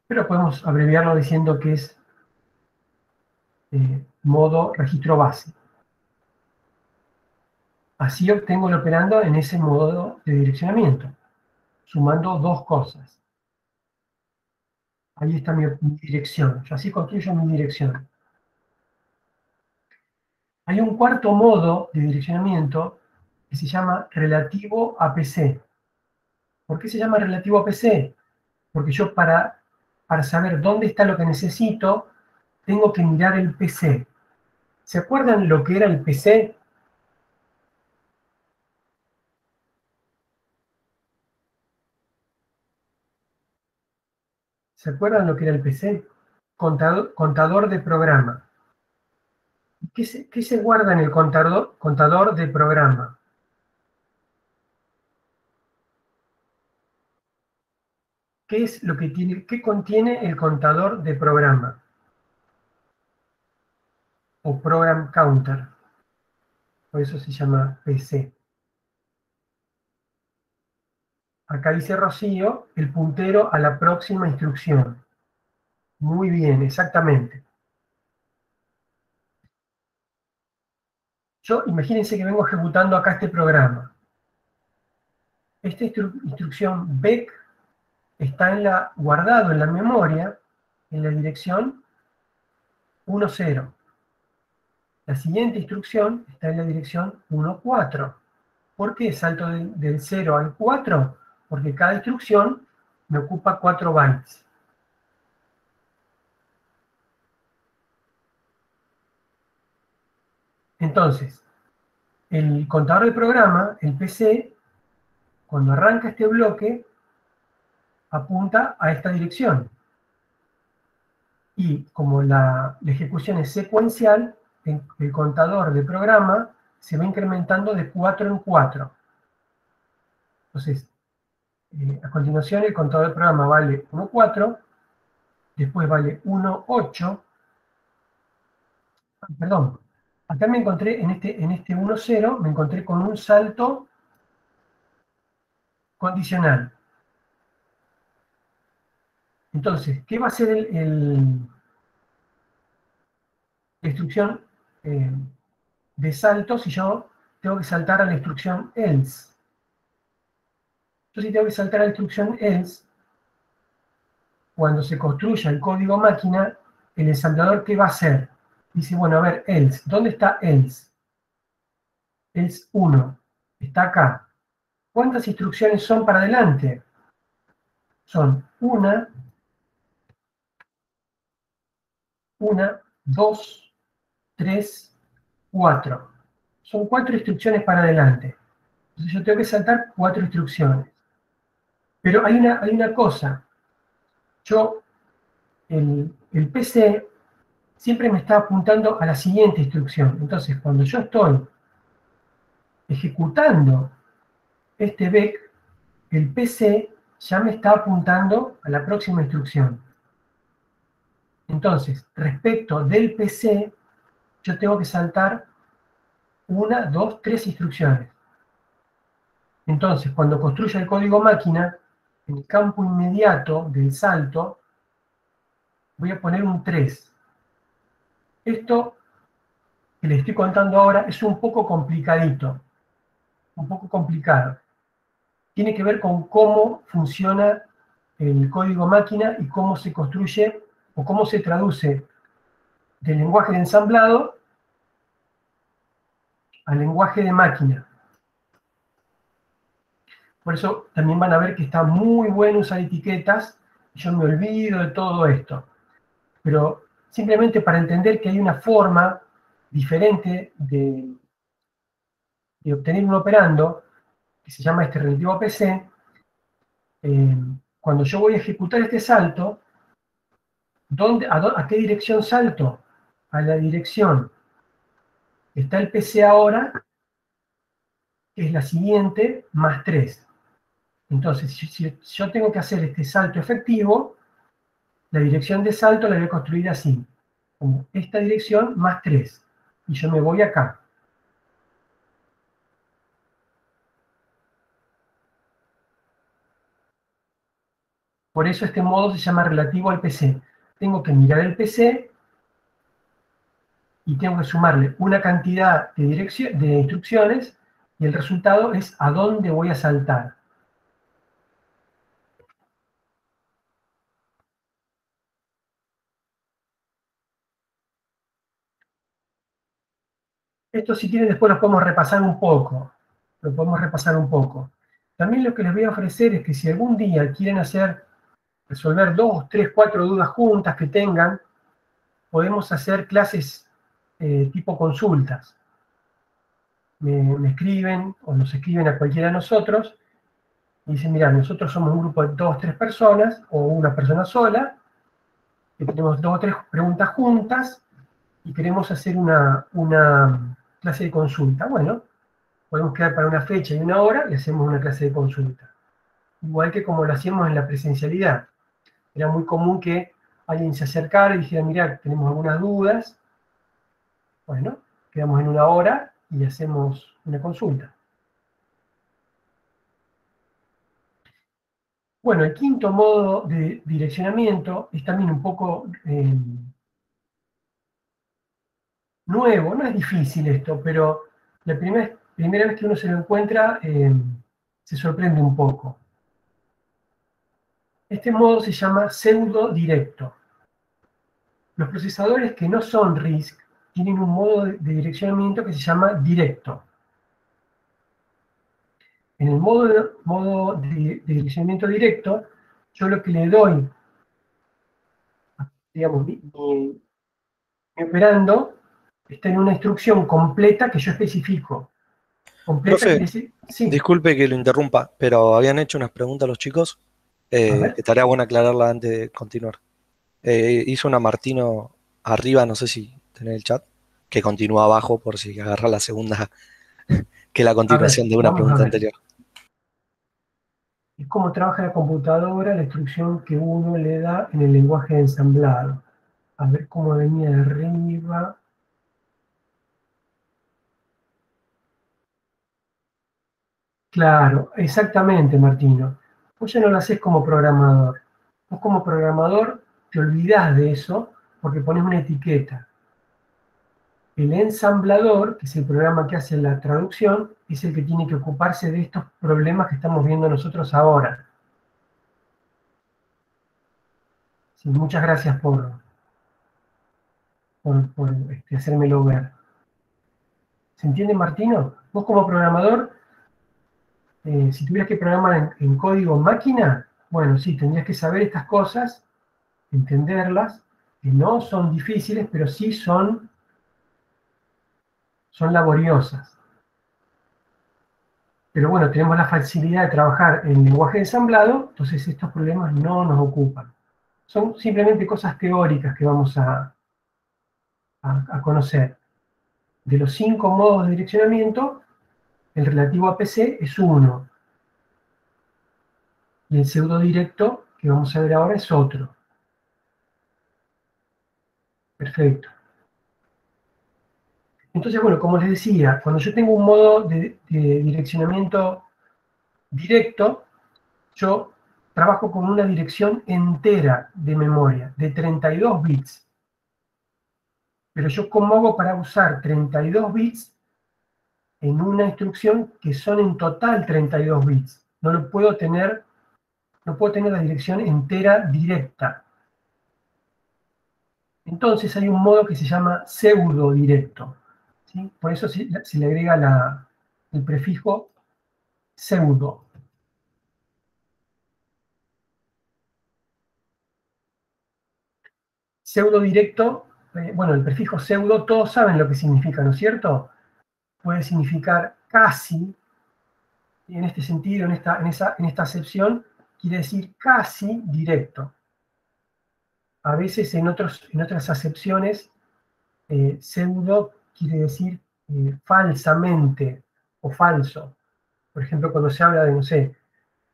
Pero podemos abreviarlo diciendo que es modo registro base. Así obtengo el operando en ese modo de direccionamiento, sumando 2 cosas. Ahí está mi dirección. Yo así construyo mi dirección. Hay un cuarto modo de direccionamiento que se llama relativo a PC. ¿Por qué se llama relativo a PC? Porque yo para saber dónde está lo que necesito, tengo que mirar el PC. ¿Se acuerdan lo que era el PC? ¿Se acuerdan lo que era el PC? Contador de programa. ¿Qué se guarda en el contador de programa? ¿Qué es lo que tiene, qué contiene el contador de programa? O program counter. Por eso se llama PC. Acá dice Rocío, el puntero a la próxima instrucción. Muy bien, exactamente. Yo, imagínense que vengo ejecutando acá este programa. Esta instrucción BEC está guardado en la memoria en la dirección 1.0. La siguiente instrucción está en la dirección 1.4. ¿Por qué salto del 0 al 4? Porque cada instrucción me ocupa 4 bytes. Entonces, el contador de programa, el PC, cuando arranca este bloque, apunta a esta dirección. Y como la ejecución es secuencial, el contador de programa se va incrementando de 4 en 4. Entonces, a continuación el contador de programa vale 1.4, después vale 1.8. Perdón, acá me encontré, en este 1.0, me encontré con un salto condicional. Entonces, ¿qué va a ser la instrucción de salto si yo tengo que saltar a la instrucción else? Yo si tengo que saltar a la instrucción else, cuando se construya el código máquina, el ensamblador, ¿qué va a hacer? Dice, bueno, a ver, else, ¿dónde está else? Else 1, está acá. ¿Cuántas instrucciones son para adelante? Son 1, 2, 3, 4. Son 4 instrucciones para adelante. Entonces yo tengo que saltar 4 instrucciones. Pero hay una cosa. Yo, el PC siempre me está apuntando a la siguiente instrucción. Entonces, cuando yo estoy ejecutando este BEC, el PC ya me está apuntando a la próxima instrucción. Entonces, respecto del PC, yo tengo que saltar 1, 2, 3 instrucciones. Entonces, cuando construya el código máquina, en el campo inmediato del salto, voy a poner un 3. Esto que les estoy contando ahora es un poco complicadito. un poco complicado. Tiene que ver con cómo funciona el código máquina y cómo se construye o cómo se traduce del lenguaje de ensamblado al lenguaje de máquina. Por eso también van a ver que está muy bueno usar etiquetas. Yo me olvido de todo esto. Pero simplemente para entender que hay una forma diferente de obtener un operando, que se llama relativo APC, cuando yo voy a ejecutar este salto, ¿a qué dirección salto? A la dirección que está el PC ahora, que es la siguiente, más 3. Entonces, si yo tengo que hacer este salto efectivo, la dirección de salto la voy a construir así, como esta dirección más 3. Y yo me voy acá. Por eso este modo se llama relativo al PC. Tengo que mirar el PC y tengo que sumarle una cantidad de instrucciones y el resultado es a dónde voy a saltar. Esto si quieren después lo podemos repasar un poco. También lo que les voy a ofrecer es que si algún día quieren resolver 2, 3, 4 dudas juntas que tengan, podemos hacer clases tipo consultas. Me escriben o nos escriben a cualquiera de nosotros y dicen, mira, nosotros somos un grupo de 2, 3 personas o una persona sola, que tenemos 2 o 3 preguntas juntas y queremos hacer una clase de consulta. Bueno, podemos quedar para una fecha y una hora y hacemos una clase de consulta. Igual que como lo hacíamos en la presencialidad. Era muy común que alguien se acercara y dijera, mira, tenemos algunas dudas. Bueno, quedamos en una hora y hacemos una consulta. Bueno, el quinto modo de direccionamiento es también un poco nuevo, no es difícil esto, pero la primera vez que uno se lo encuentra se sorprende un poco. Este modo se llama pseudo directo. Los procesadores que no son RISC tienen un modo de direccionamiento que se llama directo. En el modo de direccionamiento directo, yo lo que le doy, digamos, mi operando está en una instrucción completa que yo especifico. Completa Profe, quiere decir, sí. Disculpe que lo interrumpa, pero habían hecho unas preguntas los chicos. ver. Estaría bueno aclararla antes de continuar. Hizo una Martino arriba, no sé si tenés el chat, que continúa abajo por si agarra la segunda, que es la continuación de una vamos a pregunta ver. anterior. Es como trabaja la computadora, la instrucción que uno le da en el lenguaje de ensamblado. A ver cómo venía de arriba. Claro, exactamente, Martino. Vos ya no lo haces como programador. Vos como programador te olvidás de eso porque pones una etiqueta. El ensamblador, que es el programa que hace la traducción, es el que tiene que ocuparse de estos problemas que estamos viendo nosotros ahora. Sí, muchas gracias por hacérmelo ver. ¿Se entiende, Martino? Vos como programador, si tuvieras que programar en código máquina, bueno, sí, tendrías que saber estas cosas, entenderlas, que no son difíciles, pero sí son laboriosas. Pero bueno, tenemos la facilidad de trabajar en lenguaje de ensamblado, entonces estos problemas no nos ocupan. Son simplemente cosas teóricas que vamos a conocer. De los 5 modos de direccionamiento, el relativo a PC es uno. Y el pseudo directo, que vamos a ver ahora, es otro. Perfecto. Entonces, bueno, como les decía, cuando yo tengo un modo de direccionamiento directo, yo trabajo con una dirección entera de memoria, de 32 bits. Pero yo, ¿cómo hago para usar 32 bits en una instrucción que son en total 32 bits. No puedo tener la dirección entera directa. Entonces hay un modo que se llama pseudo directo, ¿sí? Por eso se le agrega el prefijo pseudo. Pseudo directo, bueno, el prefijo pseudo, todos saben lo que significa, ¿no es cierto? Puede significar casi, y en este sentido, en esta acepción, quiere decir casi directo. A veces en otras acepciones, pseudo quiere decir falsamente o falso. Por ejemplo, cuando se habla de, no sé,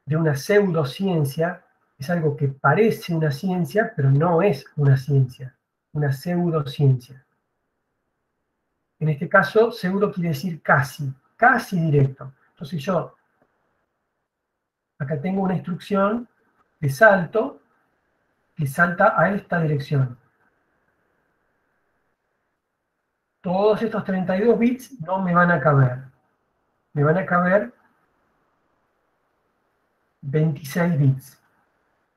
de una pseudociencia, es algo que parece una ciencia, pero no es una ciencia, una pseudociencia. En este caso, pseudo quiere decir casi, casi directo. Entonces yo, acá tengo una instrucción de salto que salta a esta dirección. Todos estos 32 bits no me van a caber. Me van a caber 26 bits.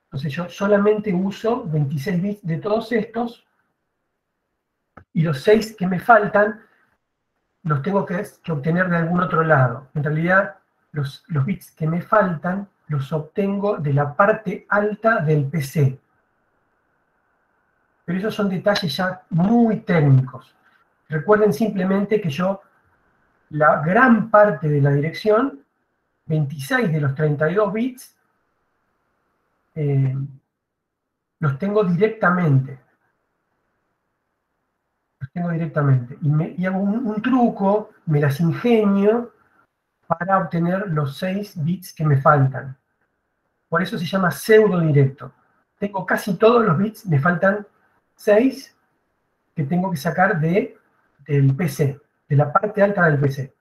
Entonces yo solamente uso 26 bits de todos estos y los 6 que me faltan los tengo que obtener de algún otro lado. En realidad, los bits que me faltan los obtengo de la parte alta del PC. Pero esos son detalles ya muy técnicos. Recuerden simplemente que yo, la gran parte de la dirección, 26 de los 32 bits, los tengo directamente. Y hago un truco, me las ingenio para obtener los 6 bits que me faltan. Por eso se llama pseudo directo. Tengo casi todos los bits, me faltan 6 que tengo que sacar del PC, de la parte alta del PC.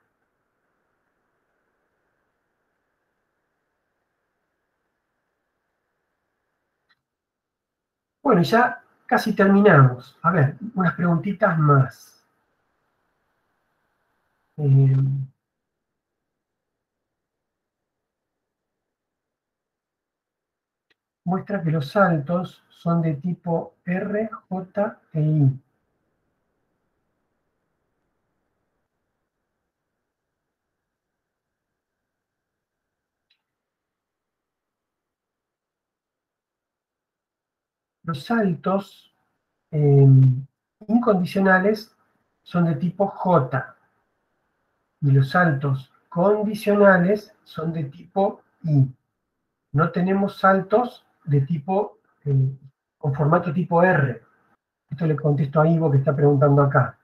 Bueno, ya casi terminamos. A ver, unas preguntitas más. Muestra que los saltos son de tipo R, J e I. Los saltos incondicionales son de tipo J y los saltos condicionales son de tipo I. No tenemos saltos de tipo, con formato tipo R. Esto le contesto a Ivo que está preguntando acá.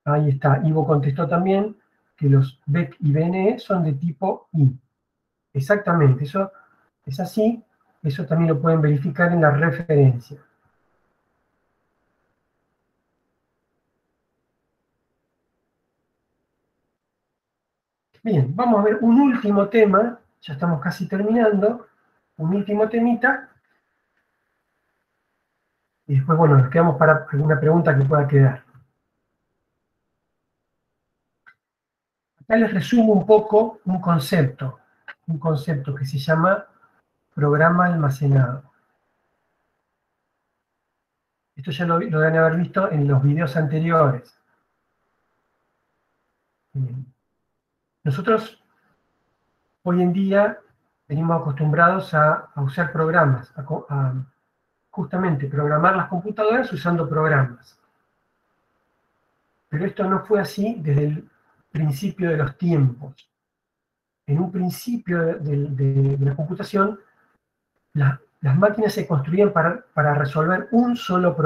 Ahí está, Ivo contestó también que los BEC y BNE son de tipo I. Exactamente, eso es así, eso también lo pueden verificar en la referencia. Bien, vamos a ver un último tema, ya estamos casi terminando, un último temita, y después, bueno, nos quedamos para alguna pregunta que pueda quedar. Acá les resumo un poco un concepto que se llama programa almacenado. Esto ya lo deben haber visto en los videos anteriores. Nosotros hoy en día venimos acostumbrados a usar programas, a justamente programar las computadoras usando programas. Pero esto no fue así desde el principio de los tiempos. En un principio de la computación, las máquinas se construían para resolver un solo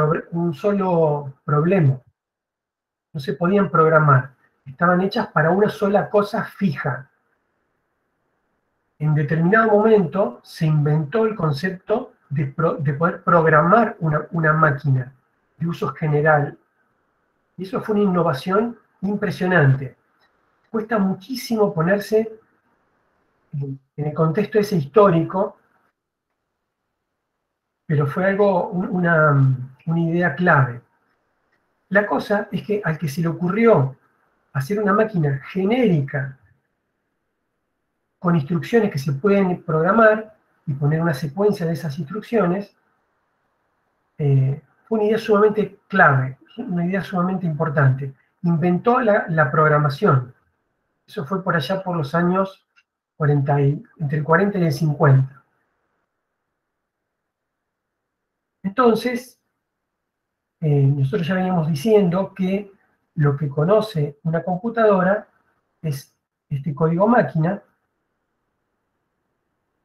problema. No se podían programar. Estaban hechas para una sola cosa fija. En determinado momento se inventó el concepto de poder programar una máquina de uso general. Y eso fue una innovación impresionante. Cuesta muchísimo ponerse en el contexto ese histórico, pero fue algo, una idea clave. La cosa es que al que se le ocurrió hacer una máquina genérica con instrucciones que se pueden programar y poner una secuencia de esas instrucciones, fue una idea sumamente clave, una idea sumamente importante. Inventó la programación. Eso fue por allá por los años 40 entre el 40 y el 50. Entonces, nosotros ya veníamos diciendo que lo que conoce una computadora es este código máquina,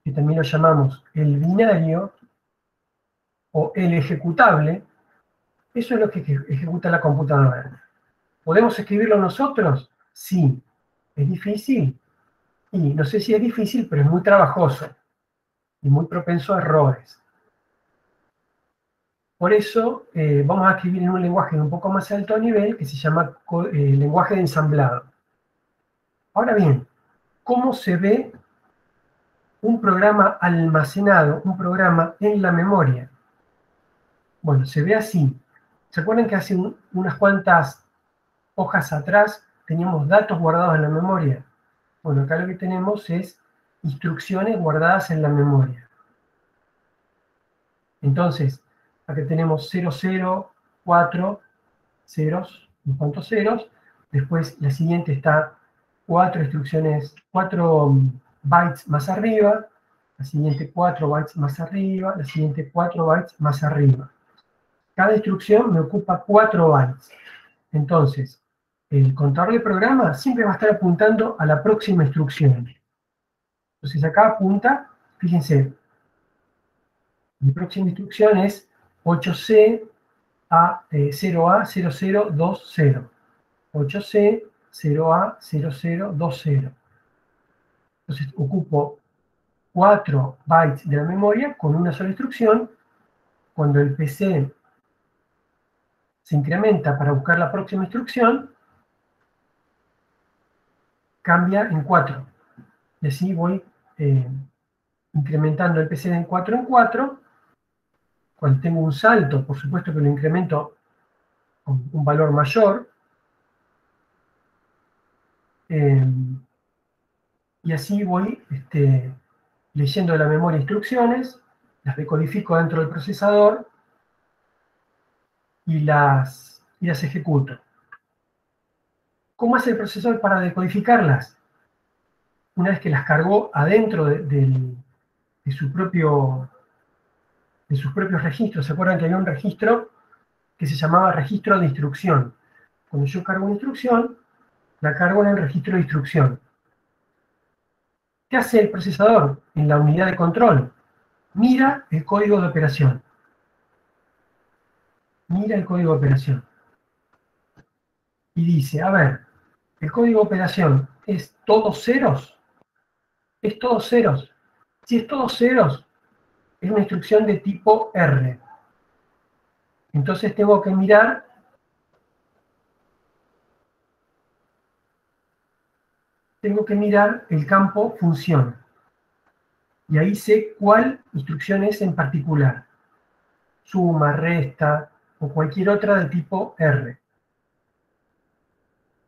que también lo llamamos el binario o el ejecutable. Eso es lo que ejecuta la computadora. ¿Podemos escribirlo nosotros? Sí. ¿Es difícil? Y no sé si es difícil, pero es muy trabajoso y muy propenso a errores. Por eso vamos a escribir en un lenguaje de un poco más alto nivel que se llama lenguaje de ensamblado. Ahora bien, ¿cómo se ve un programa almacenado, un programa en la memoria? Bueno, se ve así. ¿Se acuerdan que hace unas cuantas hojas atrás teníamos datos guardados en la memoria? Bueno, acá lo que tenemos es instrucciones guardadas en la memoria. Entonces, acá tenemos 00, 4 ceros, unos cuantos ceros. Después la siguiente está 4 instrucciones, 4 bytes más arriba. La siguiente 4 bytes más arriba. La siguiente 4 bytes más arriba. Cada instrucción me ocupa 4 bytes. Entonces, el contador de programa siempre va a estar apuntando a la próxima instrucción. Entonces acá apunta, fíjense, mi próxima instrucción es 8C a 0A0020. 8C 0A0020. Entonces ocupo 4 bytes de la memoria con una sola instrucción. Cuando el PC se incrementa para buscar la próxima instrucción, cambia en 4. Y así voy incrementando el PC de 4 en 4. Cuando tengo un salto, por supuesto que lo incremento con un valor mayor. Y así voy leyendo de la memoria instrucciones, las decodifico dentro del procesador y las ejecuto. ¿Cómo hace el procesador para decodificarlas? Una vez que las cargó adentro de sus propios registros. ¿Se acuerdan que había un registro que se llamaba registro de instrucción? Cuando yo cargo una instrucción, la cargo en el registro de instrucción. ¿Qué hace el procesador en la unidad de control? Mira el código de operación. Mira el código de operación. Y dice, a ver, ¿el código de operación es todos ceros? ¿Es todos ceros? Si es todos ceros, es una instrucción de tipo R. Entonces tengo que mirar el campo función. Y ahí sé cuál instrucción es en particular. Suma, resta o cualquier otra de tipo R.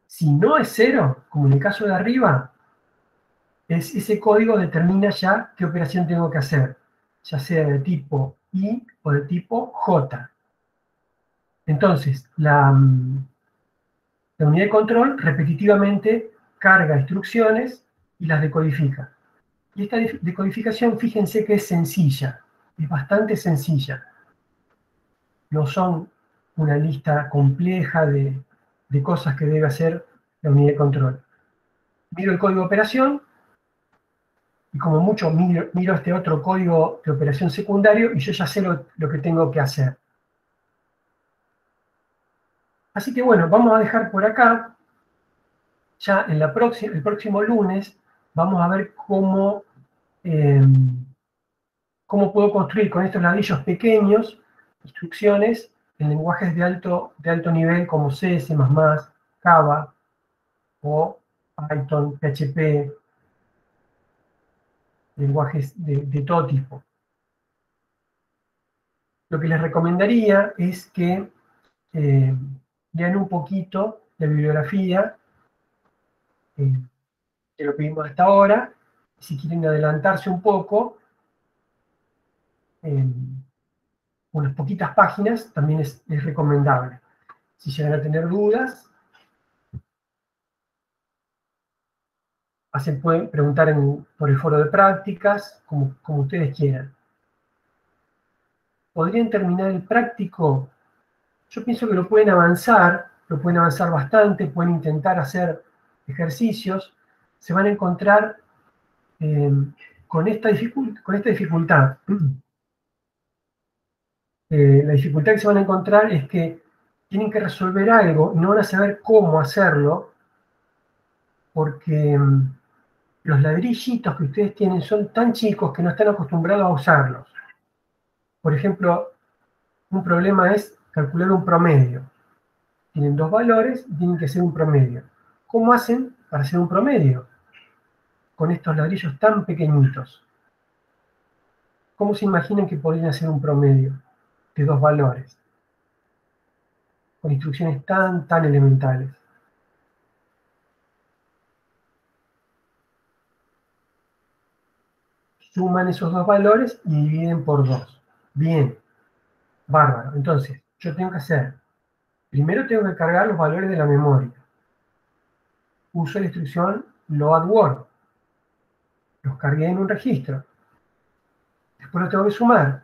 Si no es cero, como en el caso de arriba, ese código determina ya qué operación tengo que hacer, ya sea de tipo I o de tipo J. Entonces, la unidad de control repetitivamente carga instrucciones y las decodifica. Y esta decodificación, fíjense que es sencilla, es bastante sencilla. No son una lista compleja de cosas que debe hacer la unidad de control. Miro el código de operación, y como mucho miro este otro código de operación secundario y yo ya sé lo que tengo que hacer. Así que bueno, vamos a dejar por acá. Ya en el próximo lunes vamos a ver cómo puedo construir con estos ladrillos pequeños instrucciones en lenguajes de alto nivel como C, C++, Java o Python, PHP, lenguajes de todo tipo. lo que les recomendaría es que lean un poquito la bibliografía de lo que vimos hasta ahora. Si quieren adelantarse un poco, unas poquitas páginas también es recomendable. Si llegan a tener dudas, pueden preguntar por el foro de prácticas, como ustedes quieran. ¿Podrían terminar el práctico? Yo pienso que lo pueden avanzar bastante, pueden intentar hacer ejercicios, se van a encontrar con esta dificultad. La dificultad que se van a encontrar es que tienen que resolver algo y no van a saber cómo hacerlo, porque los ladrillitos que ustedes tienen son tan chicos que no están acostumbrados a usarlos. Por ejemplo, un problema es calcular un promedio. Tienen dos valores y tienen que hacer un promedio. ¿Cómo hacen para hacer un promedio con estos ladrillos tan pequeñitos? ¿Cómo se imaginan que podrían hacer un promedio de dos valores con instrucciones tan elementales? Suman esos dos valores y dividen por 2. Bien, bárbaro. Entonces, yo tengo que hacer, primero tengo que cargar los valores de la memoria. Uso la instrucción load word. Los cargué en un registro. Después los tengo que sumar.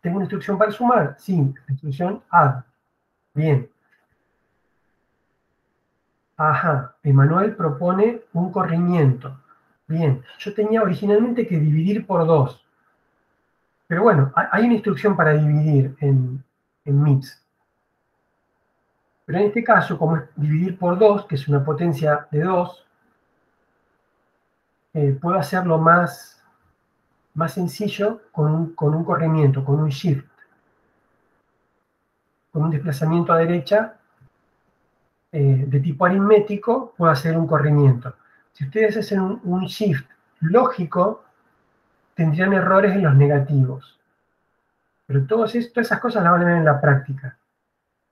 ¿Tengo una instrucción para sumar? Sí, la instrucción add. Bien. Ajá, Emanuel propone un corrimiento. Bien, yo tenía originalmente que dividir por 2. Pero bueno, hay una instrucción para dividir en MIPS. Pero en este caso, como es dividir por 2, que es una potencia de 2, puedo hacerlo más sencillo con un corrimiento, con un shift. Con un desplazamiento a derecha de tipo aritmético, puedo hacer un corrimiento. Si ustedes hacen un shift lógico, tendrían errores en los negativos. Pero todas esas cosas las van a ver en la práctica.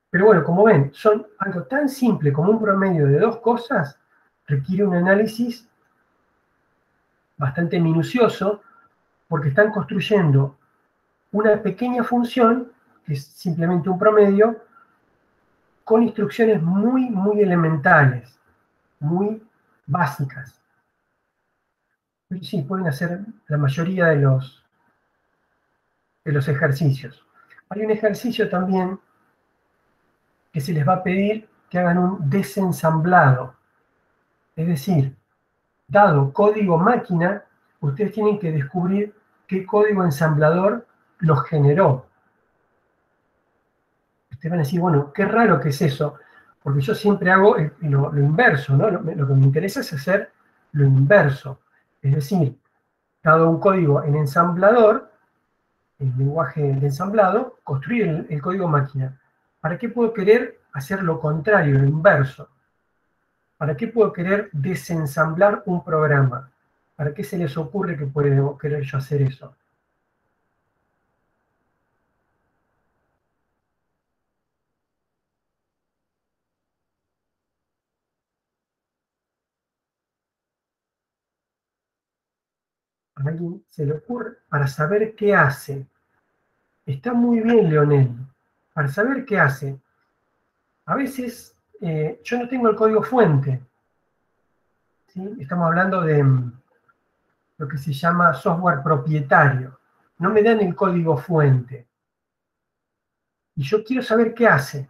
Pero bueno, como ven, son algo tan simple como un promedio de dos cosas, requiere un análisis bastante minucioso, porque están construyendo una pequeña función, que es simplemente un promedio, con instrucciones muy elementales, muy básicas. Pero sí, pueden hacer la mayoría de los ejercicios. Hay un ejercicio también que se les va a pedir que hagan un desensamblado. Es decir, dado código máquina, ustedes tienen que descubrir qué código ensamblador los generó. Ustedes van a decir, bueno, qué raro que es eso, porque yo siempre hago lo inverso, ¿no? Lo que me interesa es hacer lo inverso. Es decir, dado un código en ensamblador, el lenguaje de ensamblado, construir el código máquina. ¿Para qué puedo querer hacer lo contrario, lo inverso? ¿Para qué puedo querer desensamblar un programa? ¿Para qué se les ocurre que puedo querer yo hacer eso? ¿A alguien se le ocurre? Para saber qué hace. Está muy bien, Leonel. Para saber qué hace. A veces yo no tengo el código fuente. ¿Sí? Estamos hablando de lo que se llama software propietario. No me dan el código fuente. Y yo quiero saber qué hace.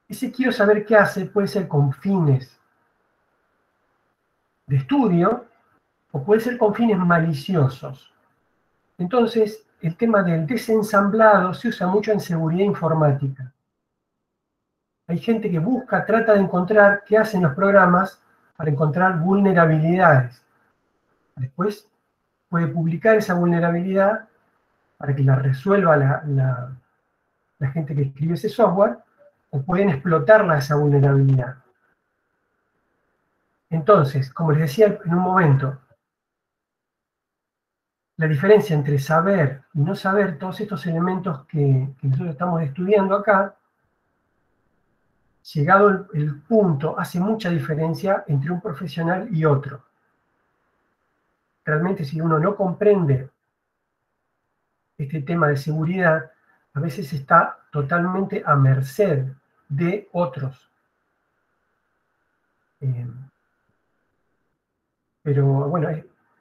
Ese quiero saber qué hace puede ser con fines de estudio o puede ser con fines maliciosos. Entonces, el tema del desensamblado se usa mucho en seguridad informática. Hay gente que trata de encontrar qué hacen los programas para encontrar vulnerabilidades. Después puede publicar esa vulnerabilidad para que la resuelva la gente que escribe ese software, o pueden explotarla esa vulnerabilidad. Entonces, como les decía en un momento, la diferencia entre saber y no saber, todos estos elementos que nosotros estamos estudiando acá, llegado el punto, hace mucha diferencia entre un profesional y otro. Realmente, si uno no comprende este tema de seguridad, a veces está totalmente a merced de otros. Pero bueno,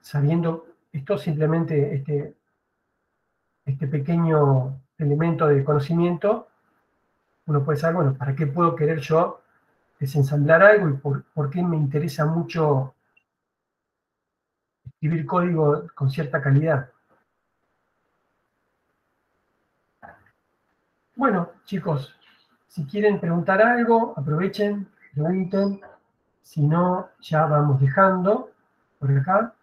sabiendo esto, simplemente este pequeño elemento de conocimiento, uno puede saber, bueno, ¿para qué puedo querer yo desensamblar algo y por qué me interesa mucho escribir código con cierta calidad? Bueno, chicos, si quieren preguntar algo, aprovechen, pregunten. Si no, ya vamos dejando por acá.